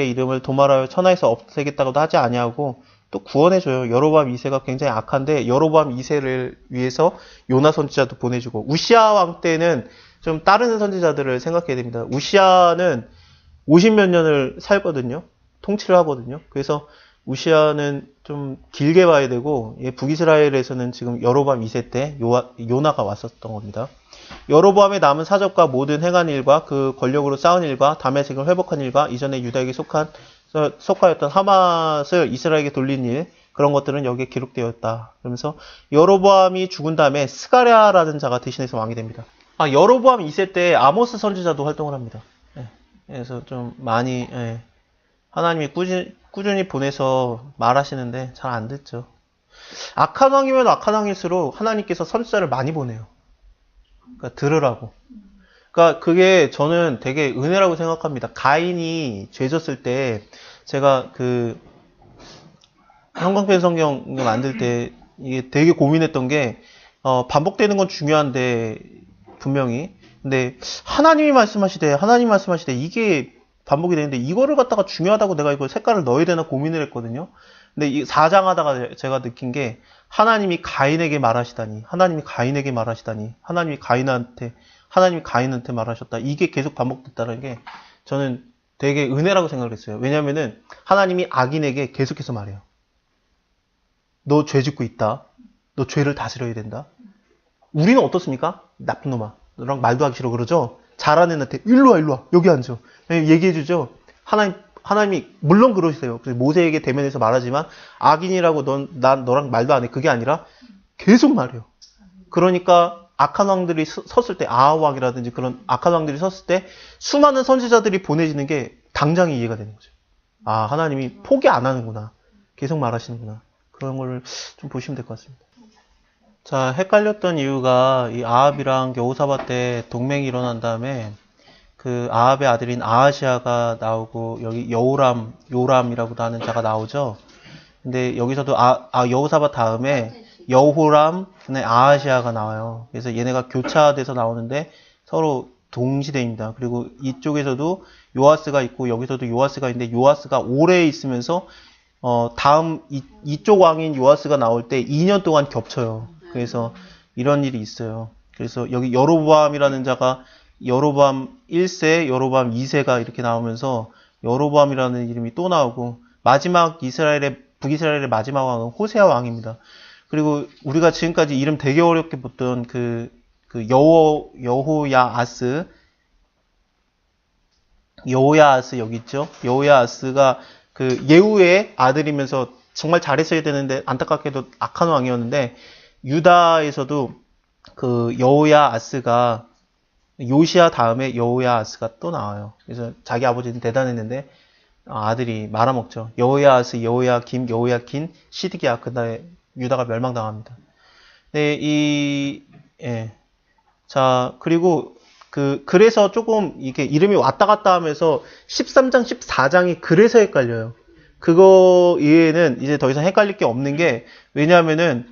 이름을 도말하여 천하에서 없애겠다고도 하지 아니하고 또 구원해줘요. 여로보암 2세가 굉장히 악한데 여로보암 2세를 위해서 요나 선지자도 보내주고 우시아 왕 때는 좀 다른 선지자들을 생각해야 됩니다. 우시아는 50몇 년을 살거든요. 통치를 하거든요. 그래서 우시아는 좀 길게 봐야 되고 북이스라엘에서는 지금 여로보암 2세 때 요나가 왔었던 겁니다. 여로보암의 남은 사적과 모든 행한 일과 그 권력으로 싸운 일과 다메섹을 회복한 일과 이전에 유다에게 속하였던 하맛을 이스라엘에게 돌린 일 그런 것들은 여기에 기록되었다. 그러면서 여로보암이 죽은 다음에 스가랴라는 자가 대신해서 왕이 됩니다. 여로보암 2세 때 아모스 선지자도 활동을 합니다. 예. 그래서 좀 많이 하나님이 꾸준히 보내서 말하시는데 잘 안 듣죠. 악한 왕이면 악한 왕일수록 하나님께서 선지자를 많이 보내요. 그러니까 들으라고. 그러니까 그게 저는 되게 은혜라고 생각합니다. 가인이 죄졌을 때 제가 그 형광펜 성경 만들 때 이게 되게 고민했던 게 반복되는 건 중요한데 분명히 근데 하나님이 말씀하시되 이게 반복이 되는데 이거를 갖다가 중요하다고 내가 이거 색깔을 넣어야 되나 고민을 했거든요. 근데 이 4장 하다가 제가 느낀 게 하나님이 가인에게 말하시다니 하나님이 가인한테 말하셨다. 이게 계속 반복됐다는 게 저는 되게 은혜라고 생각을 했어요. 왜냐면은 하나님이 악인에게 계속해서 말해요. 너 죄 짓고 있다. 너 죄를 다스려야 된다. 우리는 어떻습니까? 나쁜 놈아. 너랑 말도 하기 싫어 그러죠? 잘하는 애한테 일로 와. 여기 앉아. 얘기해주죠. 하나님이 물론 그러세요. 그래서 모세에게 대면해서 말하지만 악인이라고 난 너랑 말도 안 해. 그게 아니라 계속 말해요. 그러니까 악한 왕들이 섰을 때 아하 왕이라든지 그런 악한 왕들이 섰을 때 수많은 선지자들이 보내지는 게 당장에 이해가 되는 거죠. 아 하나님이 포기 안 하는구나. 계속 말하시는구나. 그런 걸 좀 보시면 될 것 같습니다. 자, 헷갈렸던 이유가 이 아합이랑 여호사밧 때 동맹이 일어난 다음에 그 아합의 아들인 아하시아가 나오고 여기 요람이라고도 하는 자가 나오죠. 근데 여기서도 여호사밧 다음에 여호람, 아하시아가 나와요. 그래서 얘네가 교차돼서 나오는데 서로 동시대입니다. 그리고 이쪽에서도 요아스가 있고 여기서도 요아스가 있는데 요아스가 오래 있으면서 다음 이쪽 왕인 요아스가 나올 때 2년 동안 겹쳐요. 그래서 이런 일이 있어요. 그래서 여기 여로보암이라는 자가 여로보암 1세, 여로보암 2세가 이렇게 나오면서 여로보암이라는 이름이 또 나오고 마지막 북이스라엘의 마지막 왕은 호세아 왕입니다. 그리고 우리가 지금까지 이름 되게 어렵게 봤던 그 여호야아스 여기 있죠. 여호야아스가 그 예후의 아들이면서 정말 잘했어야 되는데 안타깝게도 악한 왕이었는데 유다에서도 그 여호야아스가 요시아 다음에 여호야아스가 또 나와요. 그래서 자기 아버지는 대단했는데 아들이 말아먹죠. 여호야아스, 여호야김, 여호야킨, 시드기야. 그다음에 유다가 멸망당합니다. 네, 자, 그리고 그래서 조금 이게 이름이 왔다 갔다 하면서 13장, 14장이 그래서 헷갈려요. 그거 이외에는 이제 더 이상 헷갈릴 게 없는 게 왜냐하면은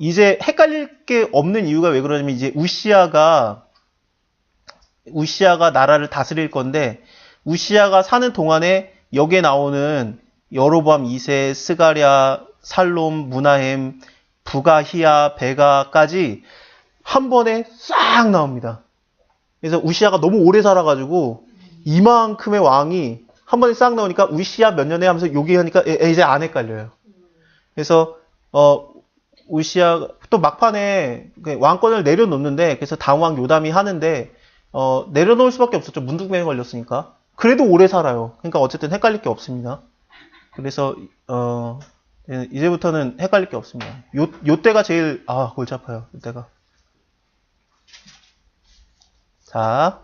이제 헷갈릴 게 없는 이유가 왜 그러냐면 이제 우시아가 나라를 다스릴 건데 우시아가 사는 동안에 여기에 나오는 여로보암 2세, 스가랴, 살롬, 무나헴, 부가히야, 베가까지 한 번에 싹 나옵니다. 그래서 우시아가 너무 오래 살아가지고 이만큼의 왕이 한 번에 싹 나오니까 우시아 몇 년에 하면서 여기 하니까 이제 안 헷갈려요. 그래서 우시아 또 막판에 왕권을 내려놓는데 그래서 다음 왕 요담이 하는데 내려놓을 수밖에 없었죠. 문둥병에 걸렸으니까. 그래도 오래 살아요. 그러니까 어쨌든 헷갈릴 게 없습니다. 그래서 이제부터는 헷갈릴 게 없습니다. 요때가 제일 골치 아파요. 요때가. 자,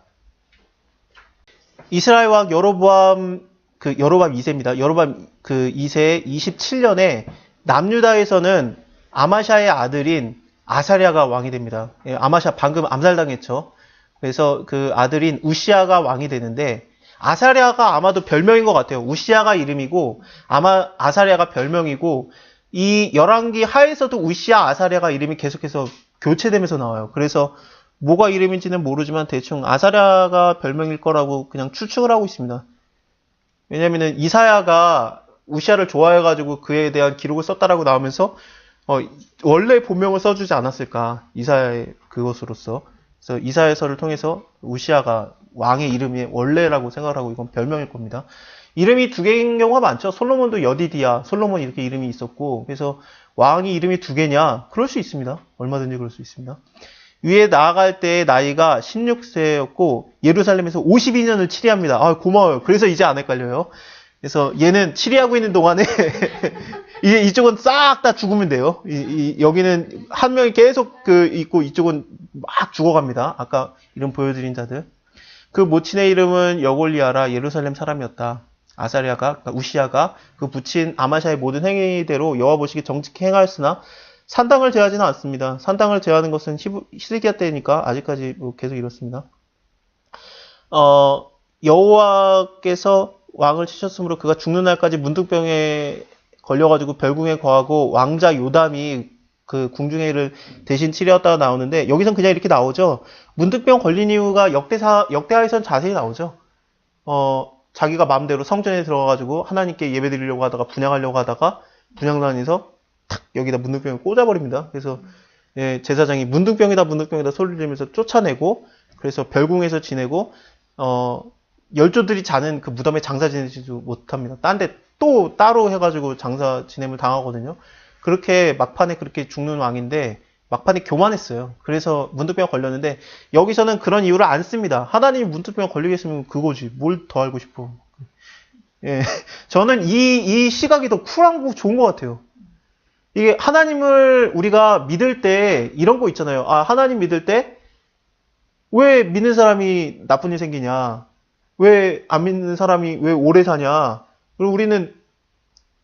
이스라엘 왕 여로보암 2세입니다. 여로보암 2세 27년에 남유다에서는 아마샤의 아들인 아사랴가 왕이 됩니다. 아마샤 방금 암살당했죠. 그래서 그 아들인 우시아가 왕이 되는데 아사랴가 아마도 별명인 것 같아요. 우시아가 이름이고 아마 아사랴가 별명이고 이 열왕기 하에서도 우시아 아사랴가 이름이 계속해서 교체되면서 나와요. 그래서 뭐가 이름인지는 모르지만 대충 아사랴가 별명일 거라고 그냥 추측을 하고 있습니다. 왜냐면은 이사야가 우시아를 좋아해가지고 그에 대한 기록을 썼다라고 나오면서 원래 본명을 써주지 않았을까 이사야의 그것으로서. 그래서 이사야서를 통해서 우시아가 왕의 이름이 원래라고 생각을 하고 이건 별명일 겁니다. 이름이 두 개인 경우가 많죠. 솔로몬도 여디디야, 솔로몬 이렇게 이름이 있었고 그래서 왕이 이름이 두 개냐? 그럴 수 있습니다. 얼마든지 그럴 수 있습니다. 위에 나아갈 때 나이가 16세였고 예루살렘에서 52년을 치리합니다. 고마워요. 그래서 이제 안 헷갈려요. 그래서 얘는 치리하고 있는 동안에 이제 이쪽은 싹 다 죽으면 돼요. 여기는 한 명이 계속 있고 이쪽은 막 죽어갑니다. 아까 이름 보여드린 자들. 그 모친의 이름은 여골리아라 예루살렘 사람이었다. 아사리아가, 그러니까 우시아가 그 부친 아마샤의 모든 행위대로 여호와 보시기에 정직히 행하였으나 산당을 제하지는 않습니다. 산당을 제하는 것은 히스기야 때니까 아직까지 계속 이렇습니다. 여호와께서 왕을 치셨으므로 그가 죽는 날까지 문둥병에 걸려가지고 별궁에 거하고 왕자 요담이 그 궁중회를 대신 치료했다가 나오는데 여기선 그냥 이렇게 나오죠. 문둥병 걸린 이유가 역대하에선 자세히 나오죠. 자기가 마음대로 성전에 들어가가지고 하나님께 예배드리려고 하다가 분향하려고 하다가 분향단에서 탁 여기다 문둥병을 꽂아버립니다. 그래서 예, 제사장이 문둥병이다 소리를 지르면서 쫓아내고 그래서 별궁에서 지내고 열조들이 자는 그 무덤에 장사 지내지도 못합니다. 딴 데 또 따로 해가지고 장사 지냄을 당하거든요. 그렇게 막판에 그렇게 죽는 왕인데 막판에 교만했어요. 그래서 문둥병 걸렸는데 여기서는 그런 이유를 안 씁니다. 하나님이 문둥병 걸리겠으면 그거지. 뭘 더 알고 싶어. 예, 저는 이 시각이 더 쿨하고 좋은 것 같아요. 이게 하나님을 우리가 믿을 때 이런 거 있잖아요. 아, 하나님 믿을 때 왜 믿는 사람이 나쁜 일 생기냐? 왜 안 믿는 사람이 왜 오래 사냐? 그리고 우리는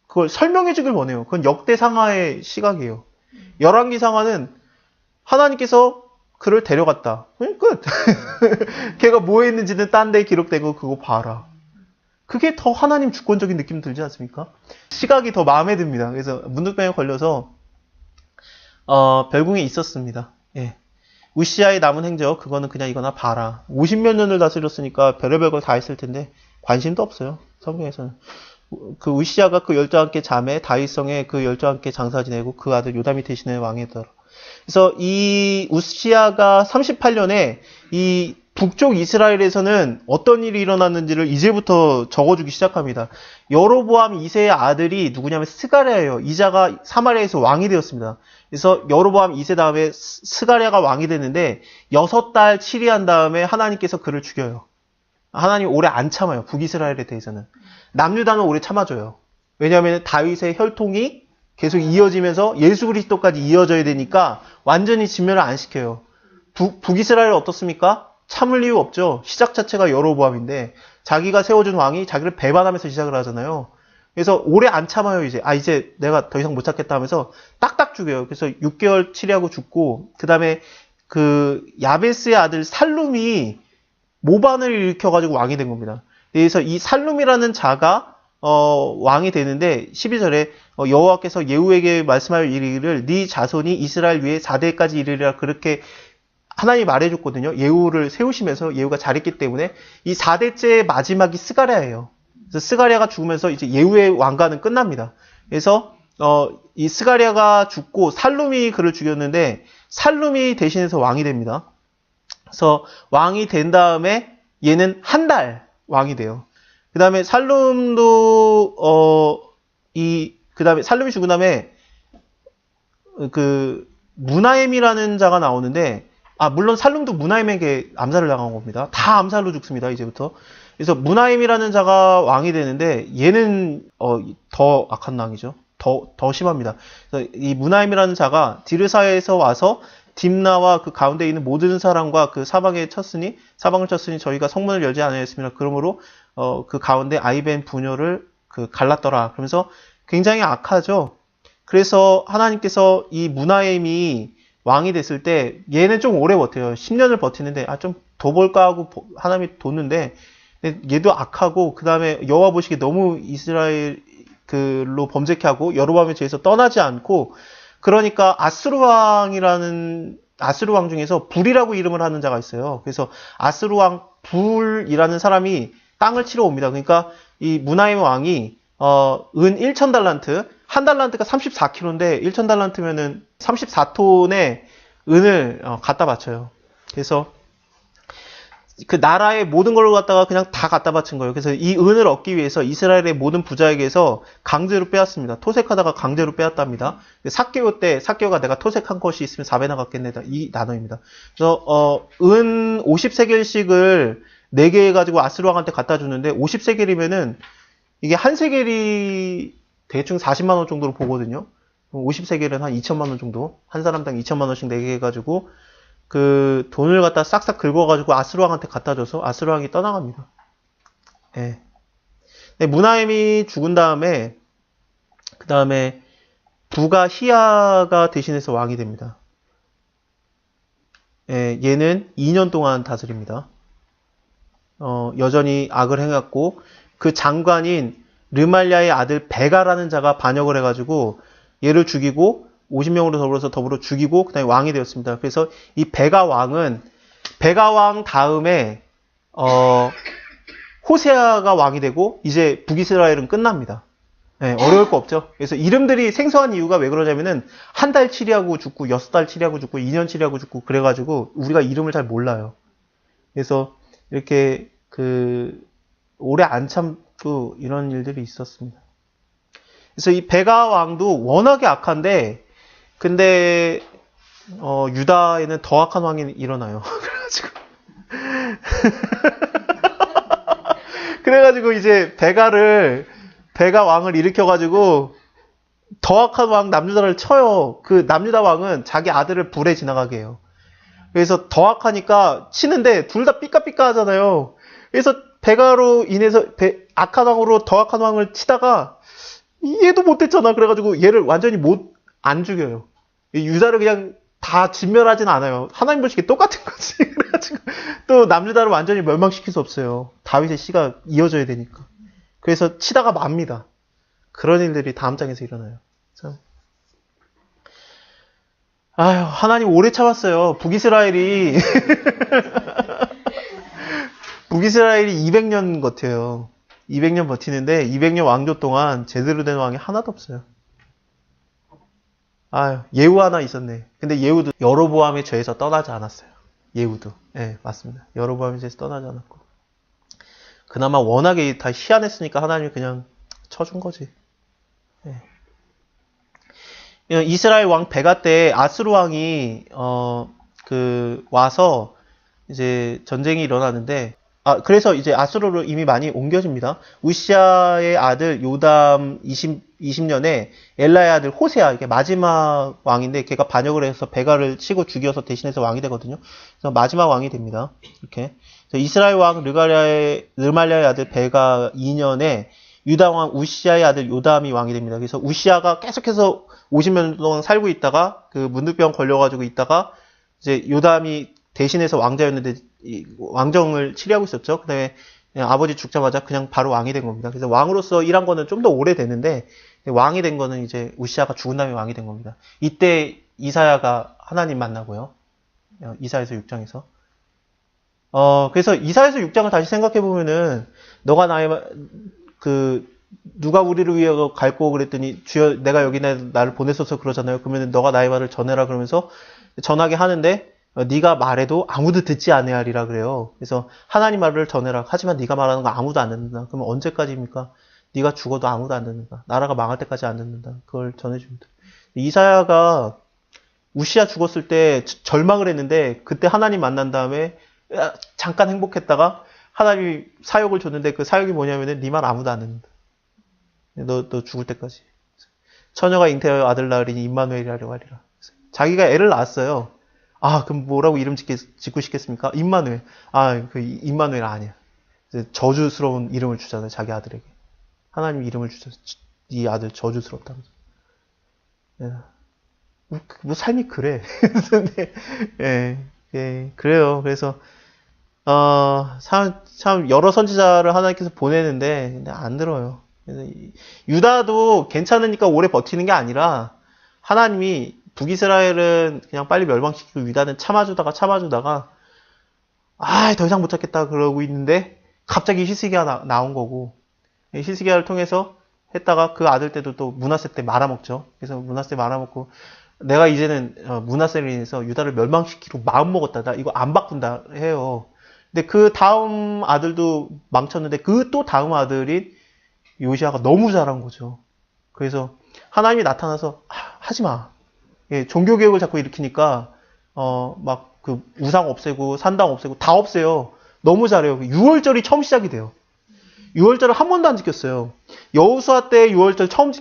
그걸 설명해 주길 원해요. 그건 역대상하의 시각이에요. 열왕기상하는 하나님께서 그를 데려갔다. 끝. 걔가 뭐 했는지는 딴 데 기록되고 그거 봐라. 그게 더 하나님 주권적인 느낌 들지 않습니까? 시각이 더 마음에 듭니다. 그래서 문둥병에 걸려서 별궁에 있었습니다. 예. 우시아의 남은 행적 그거는 그냥 이거나 봐라. 50몇 년을 다스렸으니까 별의별 걸 다 했을 텐데 관심도 없어요. 성경에서는. 그 우시아가 그 열조와 함께 자매 다윗성에 그 열조와 함께 장사 지내고 그 아들 요담이 대신해 왕이 되더라. 그래서 이 우시아가 38년에 이 북쪽 이스라엘에서는 어떤 일이 일어났는지를 이제부터 적어주기 시작합니다. 여로보암 2세의 아들이 누구냐면 스가랴예요. 이자가 사마리아에서 왕이 되었습니다. 그래서 여로보암 2세 다음에 스가랴가 왕이 됐는데 6달 치리한 다음에 하나님께서 그를 죽여요. 하나님 오래 안 참아요. 북이스라엘에 대해서는. 남유다는 오래 참아줘요. 왜냐하면 다윗의 혈통이 계속 이어지면서 예수 그리스도까지 이어져야 되니까 완전히 진멸을 안 시켜요. 북이스라엘 어떻습니까? 참을 이유 없죠. 시작 자체가 여로보암인데 자기가 세워준 왕이 자기를 배반하면서 시작을 하잖아요. 그래서 오래 안 참아요. 이제 내가 더 이상 못 참겠다 하면서 딱딱 죽여요. 그래서 6개월 치리하고 죽고 그 다음에 그 야베스의 아들 살룸이 모반을 일으켜가지고 왕이 된 겁니다. 그래서 이 살룸이라는 자가 왕이 되는데 12절에 여호와께서 예후에게 말씀하여 이르기를 네 자손이 이스라엘 위에 4대까지 이르리라 그렇게 하나님이 말해줬거든요. 예후를 세우시면서 예후가 잘했기 때문에 이 4대째 마지막이 스가랴예요. 그래서 스가랴가 죽으면서 이제 예후의 왕가는 끝납니다. 그래서 이 스가랴가 죽고 살룸이 그를 죽였는데 살룸이 대신해서 왕이 됩니다. 그래서 왕이 된 다음에 얘는 한 달 왕이 돼요. 그 다음에 살룸도 그 다음에 살룸이 죽은 다음에 그 무나엠이라는 자가 나오는데 물론 살룸도 무나엠에게 암살을 당한 겁니다. 다 암살로 죽습니다. 이제부터. 그래서 무나엠이라는 자가 왕이 되는데 얘는 더 악한 왕이죠. 더 심합니다. 그래서 이 무나엠이라는 자가 디르사에서 와서 딥나와 그 가운데 있는 모든 사람과 그 사방을 쳤으니 저희가 성문을 열지 않았습니다. 그러므로 그 가운데 아이벤 부녀를 갈랐더라. 그러면서 굉장히 악하죠. 그래서 하나님께서 이 무나엠이 왕이 됐을 때 얘는 좀 오래 버텨요. 10년을 버티는데 좀 더 볼까 하고 하나님이 뒀는데 얘도 악하고 그 다음에 여호와 보시기에 너무 이스라엘로 범죄케 하고 여로보암에 죄에서 떠나지 않고 그러니까 아스루 왕 중에서 불이라고 이름을 하는 자가 있어요. 그래서 아스루 왕 불이라는 사람이 땅을 치러 옵니다. 그러니까 이 무나임 왕이 은 1,000달란트, 한 달란트가 34kg인데 1,000달란트면은 34톤의 은을 갖다 바쳐요. 그래서 그 나라의 모든 걸 갖다가 그냥 다 갖다 바친 거예요. 그래서 이 은을 얻기 위해서 이스라엘의 모든 부자에게서 강제로 빼앗습니다. 토색하다가 강제로 빼앗답니다. 삭개오가 내가 토색한 것이 있으면 4배나 갚겠네. 이 단어입니다. 그래서 은 50세겔씩을 4개 해가지고 아스루왕한테 갖다 주는데 50세겔이면은 이게 한 세겔이 대충 40만 원 정도로 보거든요. 50세겔은 한 2천만 원 정도. 한 사람당 2천만 원씩 내게 해가지고 그 돈을 갖다 싹싹 긁어가지고 아스루왕한테 갖다 줘서 아스루왕이 떠나갑니다. 예. 무나임이 죽은 다음에 그 다음에 부가 히야가 대신해서 왕이 됩니다. 예, 얘는 2년 동안 다스립니다. 여전히 악을 행했고 그 장관인 르말리아의 아들 베가라는 자가 반역을 해가지고 얘를 죽이고 50명으로 더불어 죽이고 그 다음에 왕이 되었습니다. 그래서 이 베가 왕은 베가 왕 다음에 호세아가 왕이 되고 이제 북이스라엘은 끝납니다. 네, 어려울 거 없죠. 그래서 이름들이 생소한 이유가 왜 그러냐면은 한 달 치리하고 죽고 6달 치리하고 죽고 2년 치리하고 죽고 그래가지고 우리가 이름을 잘 몰라요. 그래서 이렇게 오래 안 참고 이런 일들이 있었습니다. 그래서 이 베가 왕도 워낙에 악한데 근데 유다에는 더 악한 왕이 일어나요. 그래가지고 이제 베가 왕을 일으켜가지고 더 악한 왕 남유다를 쳐요. 그 남유다 왕은 자기 아들을 불에 지나가게 해요. 그래서 더 악하니까 치는데 둘 다 삐까삐까 하잖아요. 그래서 베가로 인해서 악한 왕으로 더 악한 왕을 치다가 얘도 못했잖아. 그래가지고 얘를 완전히 안 죽여요. 유다를 그냥 다 진멸하진 않아요. 하나님 보시기에 똑같은 거지. 그래가지고 또 남유다를 완전히 멸망시킬 수 없어요. 다윗의 씨가 이어져야 되니까. 그래서 치다가 맙니다. 그런 일들이 다음 장에서 일어나요. 참. 아유, 하나님 오래 참았어요. 북이스라엘이 200년 버텨요. 200년 버티는데 200년 왕조 동안 제대로 된 왕이 하나도 없어요. 아유, 예후 하나 있었네. 근데 예후도 여로보암의 죄에서 떠나지 않았어요. 예후도. 네, 맞습니다. 여로보암의 죄에서 떠나지 않았고. 그나마 워낙에 다 희한했으니까 하나님이 그냥 쳐준 거지. 네. 이스라엘 왕 베가 때 아스루 왕이 와서 이제 전쟁이 일어나는데 그래서 이제 아수르로 이미 많이 옮겨집니다. 우시아의 아들 요담 20년에 엘라의 아들 호세아, 이게 마지막 왕인데 걔가 반역을 해서 베가를 치고 죽여서 대신해서 왕이 되거든요. 그래서 마지막 왕이 됩니다. 이렇게. 이스라엘 왕 르말리아의 아들 베가 2년에 유다 왕 우시아의 아들 요담이 왕이 됩니다. 그래서 우시아가 계속해서 50년 동안 살고 있다가 그 문득병 걸려가지고 있다가 이제 요담이 대신해서 왕자였는데 왕정을 치리하고 있었죠. 그 다음에 아버지 죽자마자 그냥 바로 왕이 된 겁니다. 그래서 왕으로서 일한 거는 좀 더 오래 됐는데 왕이 된 거는 이제 우시아가 죽은 다음에 왕이 된 겁니다. 이때 이사야가 하나님 만나고요. 이사야서 6장에서. 그래서 이사야서 6장을 다시 생각해 보면은 너가 누가 우리를 위해 갈고 그랬더니 주여 내가 여기 나를 보냈어서 그러잖아요. 그러면 너가 나의 말을 전해라 그러면서 전하게 하는데 네가 말해도 아무도 듣지 아니하리라 그래요. 그래서 하나님 말을 전해라. 하지만 네가 말하는 거 아무도 안 듣는다. 그러면 언제까지입니까? 네가 죽어도 아무도 안 듣는다. 나라가 망할 때까지 안 듣는다. 그걸 전해줍니다. 이사야가 우시아 죽었을 때 절망을 했는데 그때 하나님 만난 다음에 잠깐 행복했다가 하나님이 사역을 줬는데 그 사역이 뭐냐면은 네 말 아무도 안 듣는다. 너 죽을 때까지. 처녀가 잉태하여 아들 낳으리니 임마누엘이라고 하리라. 자기가 애를 낳았어요. 그럼 뭐라고 이름 짓고 싶겠습니까? 임마누엘. 임마누엘 아니야. 저주스러운 이름을 주잖아요, 자기 아들에게. 하나님 이름을 주죠. 네 아들 저주스럽다고. 뭐 삶이 그래. 그래요. 그래서 참 여러 선지자를 하나님께서 보내는데 근데 안 들어요. 그래서 유다도 괜찮으니까 오래 버티는 게 아니라 하나님이 북이스라엘은 그냥 빨리 멸망시키고 유다는 참아주다가 더 이상 못 참겠다 그러고 있는데 갑자기 히스기야가 나온 거고 히스기야를 통해서 했다가 그 아들 때도 또 므낫세 때 말아먹죠. 그래서 므낫세 말아먹고 내가 이제는 므낫세를 인해서 유다를 멸망시키고 마음먹었다. 나 이거 안 바꾼다 해요. 근데 그 다음 아들도 망쳤는데 그 또 다음 아들인 요시아가 너무 잘한 거죠. 그래서 하나님이 나타나서 하지 마. 종교개혁을 자꾸 일으키니까 막 그 우상 없애고 산당 없애고 다 없애요. 너무 잘해요. 6월절이 처음 시작이 돼요. 유월절을 한 번도 안 지켰어요. 여호수아 때 유월절 처음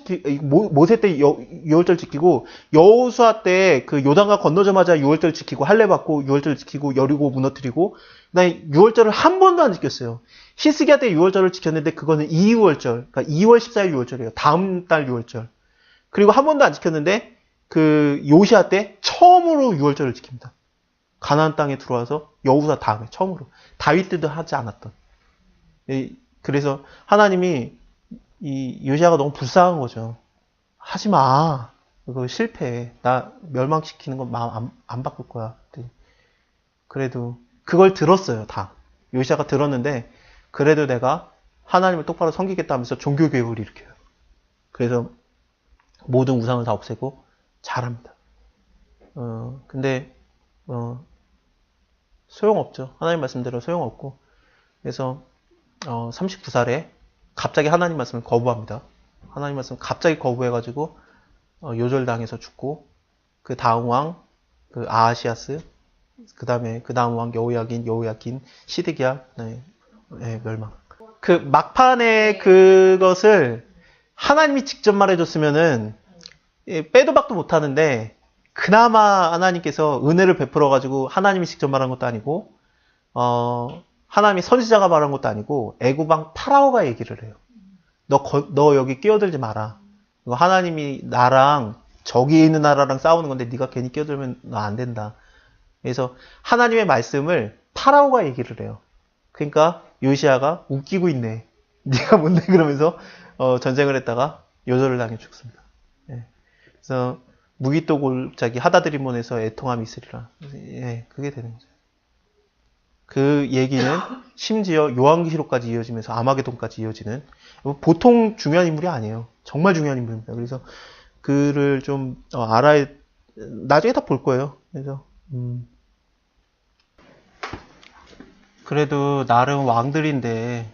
모세 때 유월절 지키고, 여호수아 때 그 요단강 건너자마자 유월절 지키고, 할례 받고 유월절 지키고, 여리고 무너뜨리고, 그다음에 유월절을 한 번도 안 지켰어요. 히스기야 때 유월절을 지켰는데 그거는 2월절, 그러니까 2월 14일 유월절이에요. 다음 달 유월절. 그리고 한 번도 안 지켰는데 그 요시아 때 처음으로 유월절을 지킵니다. 가나안 땅에 들어와서 여호수아 다음에 처음으로. 다윗 때도 하지 않았던. 그래서 하나님이 이 요시아가 너무 불쌍한 거죠. 하지 마. 그거 실패해. 나 멸망시키는 건 마음 안 바꿀 거야. 그래도 그걸 들었어요. 다. 요시아가 들었는데 그래도 내가 하나님을 똑바로 섬기겠다 하면서 종교개혁을 일으켜요. 그래서 모든 우상을 다 없애고 잘합니다. 근데 소용없죠. 하나님 말씀대로 소용없고. 그래서 39살에 갑자기 하나님 말씀을 거부합니다. 하나님 말씀 갑자기 거부해가지고 요절당해서 죽고, 그 다음 왕 그 아하시아스, 그 다음 왕 여호야긴, 시드기야, 멸망. 그 막판에 그것을 하나님이 직접 말해줬으면은 빼도 박도 못하는데, 그나마 하나님께서 은혜를 베풀어가지고 하나님이 직접 말한 것도 아니고, 하나님이 선지자가 말한 것도 아니고, 애굽왕 파라오가 얘기를 해요. 너 여기 끼어들지 마라. 하나님이 나랑 저기 있는 나라랑 싸우는 건데 네가 괜히 끼어들면 너 안 된다. 그래서 하나님의 말씀을 파라오가 얘기를 해요. 그러니까 요시아가 웃기고 있네. 네가 뭔데 그러면서 전쟁을 했다가 요절을 당해 죽습니다. 그래서 무기또 골짜기 하다드리몬에서 애통함이 있으리라. 그게 되는 거죠. 그 얘기는 심지어 요한계시록까지 이어지면서 아마게돈까지 이어지는 보통 중요한 인물이 아니에요. 정말 중요한 인물입니다. 그래서 그를 좀 알아야, 나중에 다 볼 거예요. 그래서 그래도 나름 왕들인데,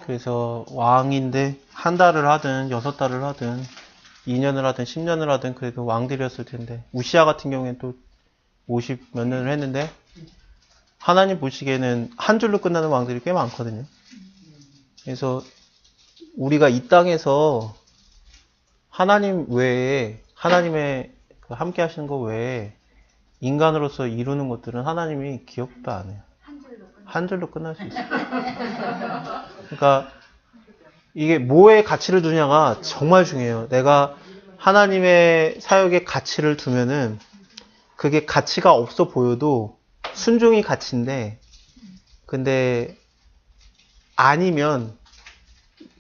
그래서 왕인데 한 달을 하든 6달을 하든 2년을 하든 10년을 하든 그래도 왕들이었을 텐데, 우시아 같은 경우에는 또 50 몇 년을 했는데 하나님 보시기에는 한 줄로 끝나는 왕들이 꽤 많거든요. 그래서 우리가 이 땅에서 하나님 외에, 하나님의 함께 하시는 것 외에 인간으로서 이루는 것들은 하나님이 기억도 안 해요. 한 줄로 끝날 수 있어요. 그러니까 이게 뭐에 가치를 두냐가 정말 중요해요. 내가 하나님의 사역에 가치를 두면은 그게 가치가 없어 보여도 순종이 가치인데, 근데 아니면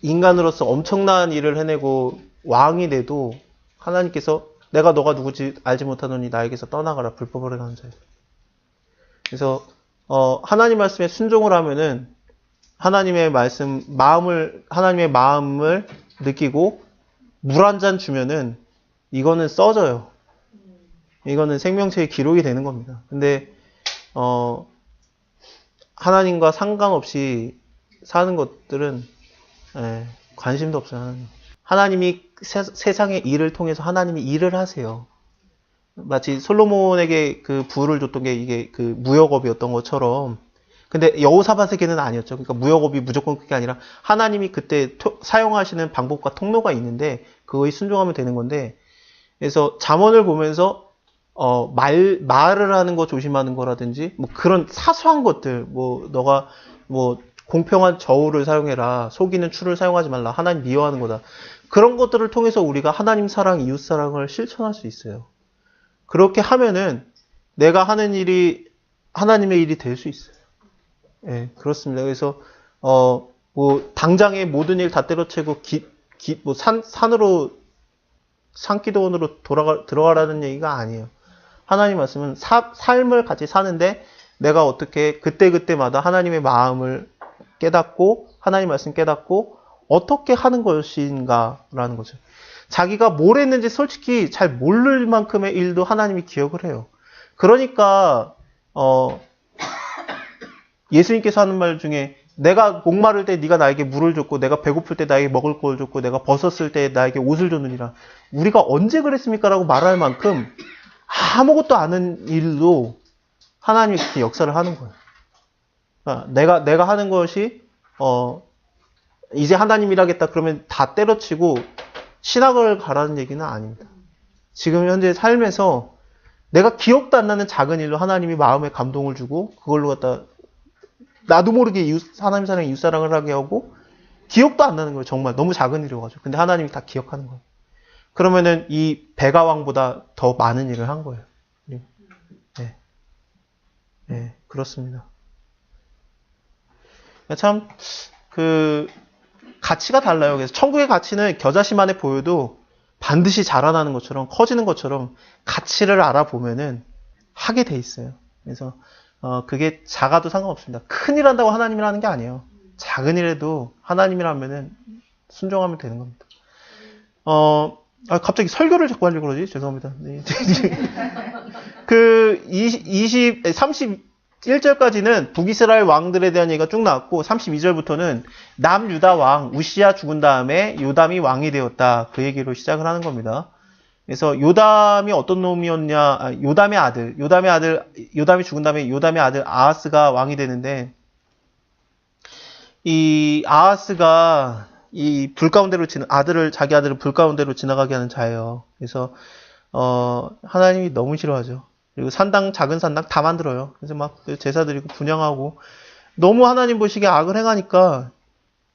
인간으로서 엄청난 일을 해내고 왕이 돼도 하나님께서 내가 너가 누구지 알지 못하노니 나에게서 떠나가라, 불법을 행하는 자야. 그래서 하나님 말씀에 순종을 하면은 하나님의 말씀 하나님의 마음을 느끼고 물 한 잔 주면은 이거는 써져요. 이거는 생명체의 기록이 되는 겁니다. 근데 하나님과 상관없이 사는 것들은 관심도 없어요. 하나님이 세상의 일을 통해서 하나님이 일을 하세요. 마치 솔로몬에게 그 부를 줬던 게 이게 그 무역업이었던 것처럼. 근데 여호사밧에게는 아니었죠. 그러니까 무역업이 무조건 그게 아니라 하나님이 그때 사용하시는 방법과 통로가 있는데 그거에 순종하면 되는 건데, 그래서 잠언을 보면서 말을 하는 거 조심하는 거라든지, 뭐 그런 사소한 것들, 너가 공평한 저울을 사용해라, 속이는 추를 사용하지 말라, 하나님 미워하는 거다. 그런 것들을 통해서 우리가 하나님 사랑, 이웃 사랑을 실천할 수 있어요. 그렇게 하면은 내가 하는 일이 하나님의 일이 될 수 있어요. 그렇습니다. 그래서 당장에 모든 일 다 때려치고 산으로 산기도원으로 들어가라는 얘기가 아니에요. 하나님 말씀은 삶을 같이 사는데 내가 어떻게 그때그때마다 하나님의 마음을 깨닫고 하나님 말씀 깨닫고 어떻게 하는 것인가라는 거죠. 자기가 뭘 했는지 솔직히 잘 모를 만큼의 일도 하나님이 기억을 해요. 그러니까 예수님께서 하는 말 중에 내가 목마를 때 네가 나에게 물을 줬고 내가 배고플 때 나에게 먹을 걸 줬고 내가 벗었을 때 나에게 옷을 줬느니라. 우리가 언제 그랬습니까? 라고 말할 만큼 아무것도 아는 일도 하나님이 그렇게 역사를 하는 거예요. 그러니까 내가 하는 것이 이제 하나님이라겠다 그러면 다 때려치고 신학을 가라는 얘기는 아닙니다. 지금 현재 삶에서 내가 기억도 안 나는 작은 일로 하나님이 마음에 감동을 주고 그걸로 갖다 나도 모르게 하나님 사랑, 이웃사랑을 하게 하고 기억도 안 나는 거예요. 정말 너무 작은 일이어가지고. 근데 하나님이 다 기억하는 거예요. 그러면은 이 베가왕보다 더 많은 일을 한 거예요. 네, 네, 그렇습니다. 참, 가치가 달라요. 그래서 천국의 가치는 겨자심 안에 보여도 반드시 자라나는 것처럼, 커지는 것처럼 가치를 알아보면은 하게 돼 있어요. 그래서, 그게 작아도 상관없습니다. 큰 일 한다고 하나님을 하는 게 아니에요. 작은 일에도 하나님이라면은 순종하면 되는 겁니다. 갑자기 설교를 자꾸 하려고 그러지? 죄송합니다. 네. 31절까지는 북이스라엘 왕들에 대한 얘기가 쭉 나왔고, 32절부터는 남유다 왕, 우시야 죽은 다음에 요담이 왕이 되었다. 그 얘기로 시작을 하는 겁니다. 그래서 요담이 어떤 놈이었냐, 요담이 죽은 다음에 요담의 아들 아하스가 왕이 되는데, 이 아하스가 이 불 가운데로 자기 아들을 불 가운데로 지나가게 하는 자예요. 그래서 하나님이 너무 싫어하죠. 그리고 작은 산당 다 만들어요. 그래서 막 제사 드리고 분향하고 너무 하나님 보시기에 악을 행하니까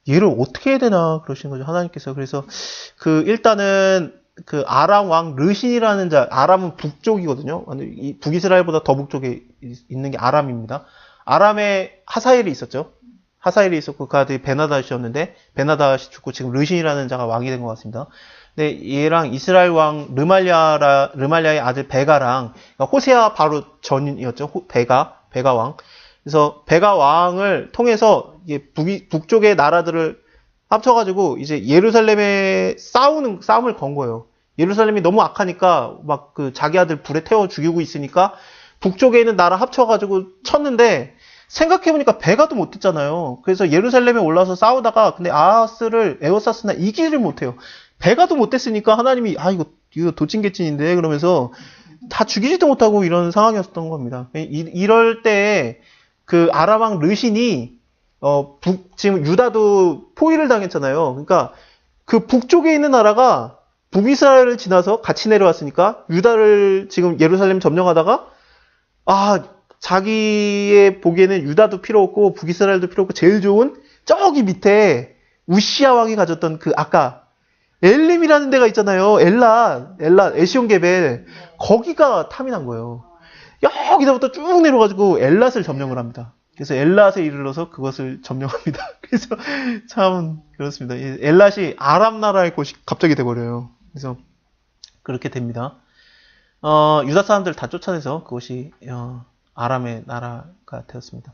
얘를 어떻게 해야 되나 그러시는 거죠. 하나님께서. 그래서 일단은 아람 왕 르신이라는 자, 아람은 북쪽이거든요. 이 북이스라엘보다 더 북쪽에 있는 게 아람입니다. 아람에 하사엘이 있었죠. 하사엘이 있었고 그 아들이 베나닷이었는데 베나닷이 죽고 지금 르신이라는 자가 왕이 된 것 같습니다. 근데 얘랑 이스라엘 왕 르말리아의 아들 베가랑, 그러니까 호세아 바로 전이었죠. 베가 왕. 그래서 베가 왕을 통해서 이게 북쪽의 나라들을 합쳐가지고 이제 예루살렘에 싸움을 건 거예요. 예루살렘이 너무 악하니까 막 자기 아들 불에 태워 죽이고 있으니까 북쪽에 있는 나라 합쳐가지고 쳤는데 생각해보니까 베가도 못했잖아요. 그래서 예루살렘에 올라서 싸우다가 근데 아하스를 에워쌌으나 이기지를 못해요. 베가도 못했으니까 하나님이 이거 도찐개찐인데 그러면서 다 죽이지도 못하고 이런 상황이었던 겁니다. 이럴 때 아람 왕 르신이 지금 유다도 포위를 당했잖아요. 그러니까 북쪽에 있는 나라가 북이스라엘을 지나서 같이 내려왔으니까 유다를 지금 예루살렘 점령하다가 자기의 보기에는 유다도 필요 없고 북이스라엘도 필요 없고 제일 좋은 저기 밑에 우시야 왕이 가졌던 아까 엘림이라는 데가 있잖아요. 에시온게벨. 거기가 탐이 난 거예요. 여기서부터 쭉 내려가지고 엘랏을 점령을 합니다. 그래서 엘랏에 이르러서 그것을 점령합니다. 그래서 참 그렇습니다. 엘랏이 아람 나라의 곳이 갑자기 돼버려요. 그래서 그렇게 됩니다. 유다 사람들 다 쫓아내서 그것이 아람의 나라가 되었습니다.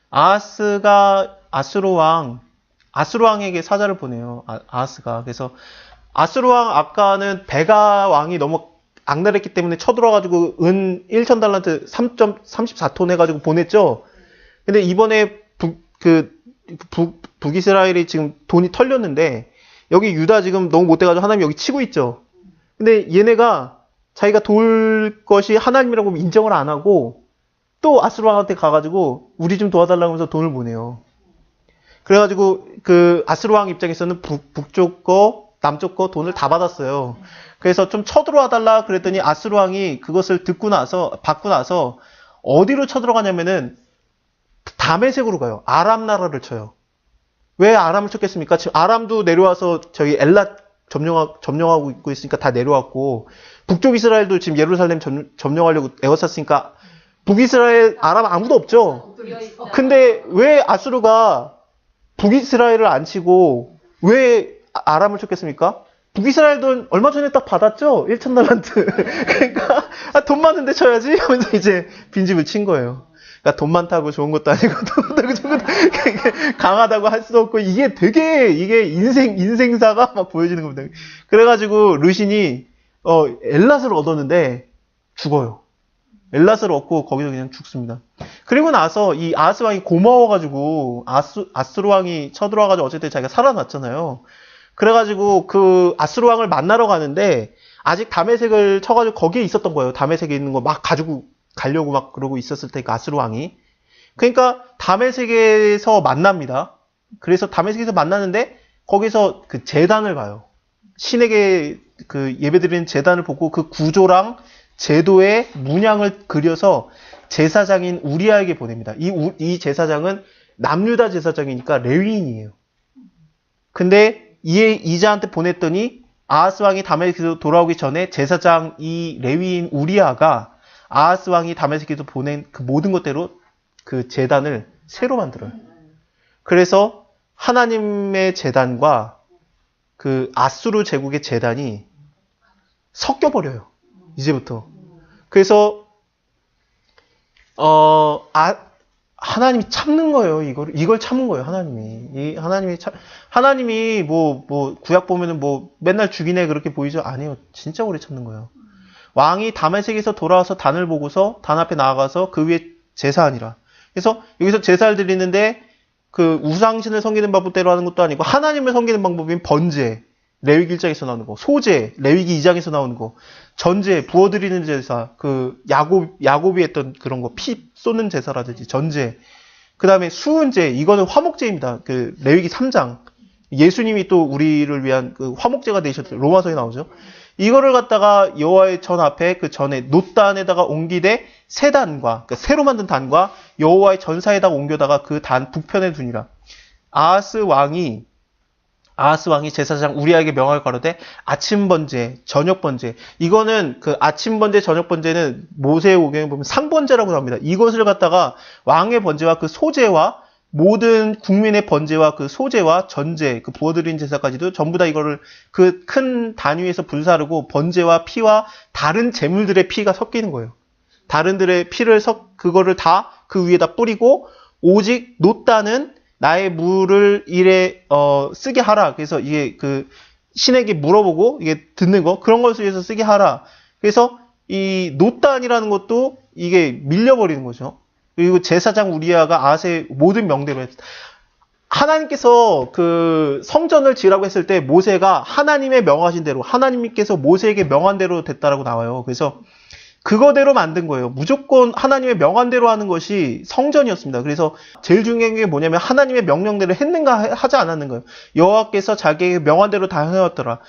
아하스가 아수르 왕에게 사자를 보내요. 아하스가. 그래서 아수르 왕 아까는 베가 왕이 너무 악랄했기 때문에 쳐들어가지고 은 1,000달란트 3.34톤 해가지고 보냈죠. 근데 이번에 북이스라엘이 지금 돈이 털렸는데 여기 유다 지금 너무 못돼가지고 하나님 여기 치고 있죠. 근데 얘네가 자기가 도울 것이 하나님이라고 인정을 안 하고 또 아수르 왕한테 가가지고 우리 좀 도와달라고 하면서 돈을 보내요. 그래가지고 아수르 왕 입장에서는 북쪽 거, 남쪽 거 돈을 다 받았어요. 그래서 좀 쳐들어와 달라 그랬더니 아수르 왕이 그것을 받고 나서 어디로 쳐들어가냐면은 다메섹으로 가요. 아람 나라를 쳐요. 왜 아람을 쳤겠습니까? 지금 아람도 내려와서 저희 엘랏 점령하고 있고 있으니까 다 내려왔고 북쪽 이스라엘도 지금 예루살렘 점령하려고 에워쌌으니까 북이스라엘 아람 아무도 없죠. 근데 왜 아수르가 북이스라엘을 안 치고 왜 아람을 쳤겠습니까? 북이스라엘도 얼마 전에 딱 받았죠? 1,000달란트. 그러니까 돈 많은데 쳐야지 하면서 이제 빈집을 친 거예요. 그러니까 돈 많다고 좋은 것도 아니고 돈 많다고 좋은 것도 강하다고 할 수도 없고 이게 인생사가 막 보여지는 겁니다. 그래가지고 르신이 엘랏을 얻었는데 죽어요. 엘랏을 얻고 거기서 그냥 죽습니다. 그리고 나서 이 아하스 왕이 고마워가지고 아수르 왕이 쳐들어와가지고 어쨌든 자기가 살아났잖아요. 그래가지고 아수르 왕을 만나러 가는데 아직 다메섹을 쳐가지고 거기에 있었던 거예요. 다메섹에 있는 거 막 가지고 가려고 막 그러고 있었을 테니까 아수르 왕이. 그러니까 다메섹에서 만납니다. 그래서 다메섹에서 만나는데 거기서 그 제단을 봐요. 신에게 그 예배드리는 제단을 보고 그 구조랑 제도의 문양을 그려서 제사장인 우리아에게 보냅니다. 이 제사장은 남유다 제사장이니까 레위인이에요. 근데 이자한테 보냈더니 아하스 왕이 다메섹에서 돌아오기 전에 제사장 이 레위인 우리아가 아하스 왕이 다메섹에서 보낸 그 모든 것대로 그 제단을 새로 만들어요. 그래서 하나님의 제단과 그 아수르 제국의 제단이 섞여버려요. 이제부터. 그래서 하나님이 참는 거예요. 이걸 참은 거예요. 하나님이 뭐 구약 보면은 뭐 맨날 죽이네 그렇게 보이죠? 아니요. 진짜 오래 참는 거예요. 왕이 다메섹에서 돌아와서 단을 보고서 단 앞에 나아가서 그 위에 제사하니라. 그래서 여기서 제사를 드리는데 그 우상신을 섬기는 방법대로 하는 것도 아니고 하나님을 섬기는 방법인 번제, 레위기 1장에서 나오는 거, 소제, 레위기 2장에서 나오는 거, 전제, 부어드리는 제사, 그 야곱이 했던 그런 거, 피 쏟는 제사라든지 전제, 그 다음에 수은제, 이거는 화목제입니다. 그 레위기 3장, 예수님이 또 우리를 위한 그 화목제가 되셨죠. 로마서에 나오죠. 이거를 갖다가 여호와의 전 앞에 그 전에 놋단에다가 옮기되 새 단과 그러니까 새로 만든 단과 여호와의 전사에다가 옮겨다가 그 단 북편에 두니라. 아하스 왕이 제사장 우리에게 명할 가로되 아침 번제, 저녁 번제. 이거는 그 아침 번제, 저녁 번제는 모세의 오경에 보면 상번제라고 나옵니다. 이것을 갖다가 왕의 번제와 그 소제와 모든 국민의 번제와 그 소제와 전제, 그 부어드린 제사까지도 전부 다 이거를 그 큰 단위에서 불사르고 번제와 피와 다른 제물들의 피가 섞이는 거예요. 다른들의 피를 그거를 다 그 위에다 뿌리고 오직 놋단은 나의 물을 일에 쓰게 하라. 그래서 이게 그 신에게 물어보고 이게 듣는 거 그런 것을 위해서 쓰게 하라. 그래서 이 놋단이라는 것도 이게 밀려버리는 거죠. 그리고 제사장 우리아가 아하스의 모든 명대로 했다. 하나님께서 그 성전을 지으라고 했을 때 모세가 하나님의 명하신 대로 하나님께서 모세에게 명한 대로 됐다라고 나와요. 그래서 그거대로 만든 거예요. 무조건 하나님의 명한대로 하는 것이 성전이었습니다. 그래서 제일 중요한 게 뭐냐면 하나님의 명령대로 했는가 하지 않았는 거예요. 여호와께서 자기에게 명한대로 다 행하였더라.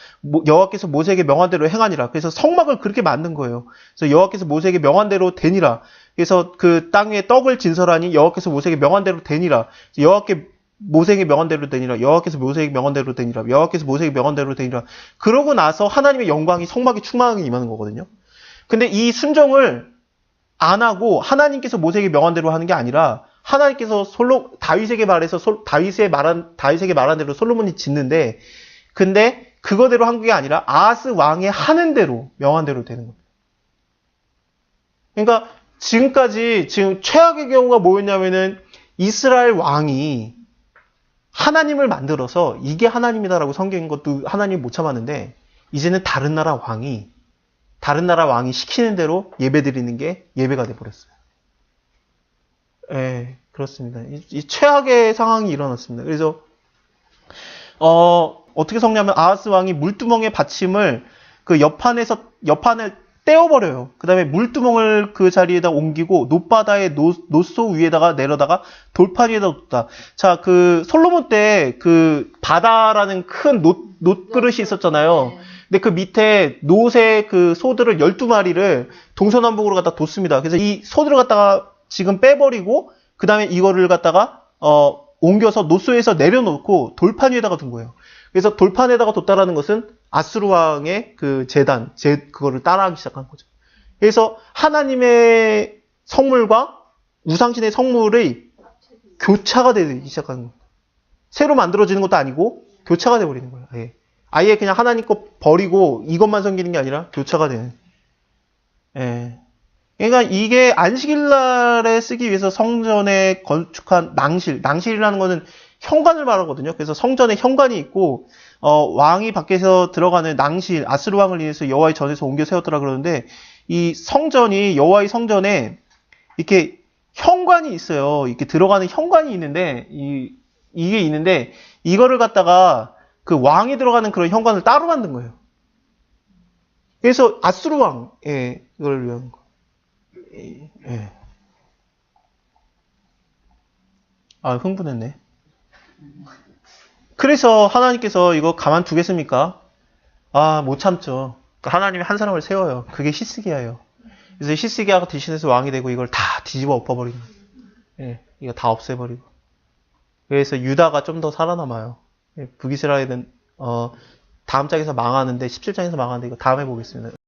여호와께서 모세에게 명한대로 행하니라. 그래서 성막을 그렇게 만든 거예요. 그래서 여호와께서 모세에게 명한대로 되니라. 그래서 그 땅 위에 떡을 진설하니 여호와께서 모세에게 명한대로 되니라. 모세에게 명한대로 되니라. 여호와께서 모세에게 명한대로 되니라. 여호와께서 모세에게 명한대로 되니라. 그러고 나서 하나님의 영광이 성막에 충만하게 임하는 거거든요. 근데 이 순종을 안 하고 하나님께서 모세에게 명한 대로 하는 게 아니라 하나님께서 다윗에게 말한 대로 솔로몬이 짓는데 근데 그거대로 한 게 아니라 아하스 왕이 하는 대로 명한 대로 되는 겁니다. 그러니까 지금 최악의 경우가 뭐였냐면은 이스라엘 왕이 하나님을 만들어서 이게 하나님이다라고 섬긴 것도 하나님이 못 참았는데 이제는 다른 나라 왕이 시키는 대로 예배 드리는 게 예배가 돼버렸어요. 예, 그렇습니다. 이 최악의 상황이 일어났습니다. 그래서, 어떻게 섞냐면 아하스 왕이 물두멍의 받침을 그 옆판을 떼어버려요. 그 다음에 물두멍을 그 자리에다 옮기고 놋바다의 놋소 위에다가 내려다가 돌판 위에다 뒀다. 자, 그 솔로몬 때 그 바다라는 큰 놋그릇이 있었잖아요. 근데 그 밑에 놋의 그 소들을 12마리를 동서남북으로 갖다 뒀습니다. 그래서 이 소들을 갖다가 지금 빼버리고, 그 다음에 이거를 갖다가, 옮겨서 놋소에서 내려놓고 돌판 위에다가 둔 거예요. 그래서 돌판에다가 뒀다라는 것은 아수르 왕의 그 그거를 따라하기 시작한 거죠. 그래서 하나님의 성물과 우상신의 성물의 교차가 되기 시작한 거예요. 새로 만들어지는 것도 아니고 교차가 되어버리는 거예요. 아예 그냥 하나님 거 버리고 이것만 섬기는 게 아니라 교차가 되는. 그러니까 이게 안식일날에 쓰기 위해서 성전에 건축한 낭실이라는 거는 현관을 말하거든요. 그래서 성전에 현관이 있고 왕이 밖에서 들어가는 낭실, 아스루 왕을 인해서 여호와의 전에서 옮겨 세웠더라 그러는데 이 성전이 여호와의 성전에 이렇게 현관이 있어요. 이렇게 들어가는 현관이 있는데 이게 있는데 이거를 갖다가 그 왕이 들어가는 그런 현관을 따로 만든 거예요. 그래서 아수르 왕, 이걸 위한 거. 아, 흥분했네. 그래서 하나님께서 이거 가만두겠습니까? 아, 못 참죠. 그러니까 하나님이 한 사람을 세워요. 그게 히스기야예요. 그래서 히스기야가 대신해서 왕이 되고 이걸 다 뒤집어 엎어버리는 거예요. 예, 이거 다 없애버리고. 그래서 유다가 좀 더 살아남아요. 예, 북이스라엘은 다음 장에서 망하는데 17장에서 망하는데 이거 다음에 보겠습니다.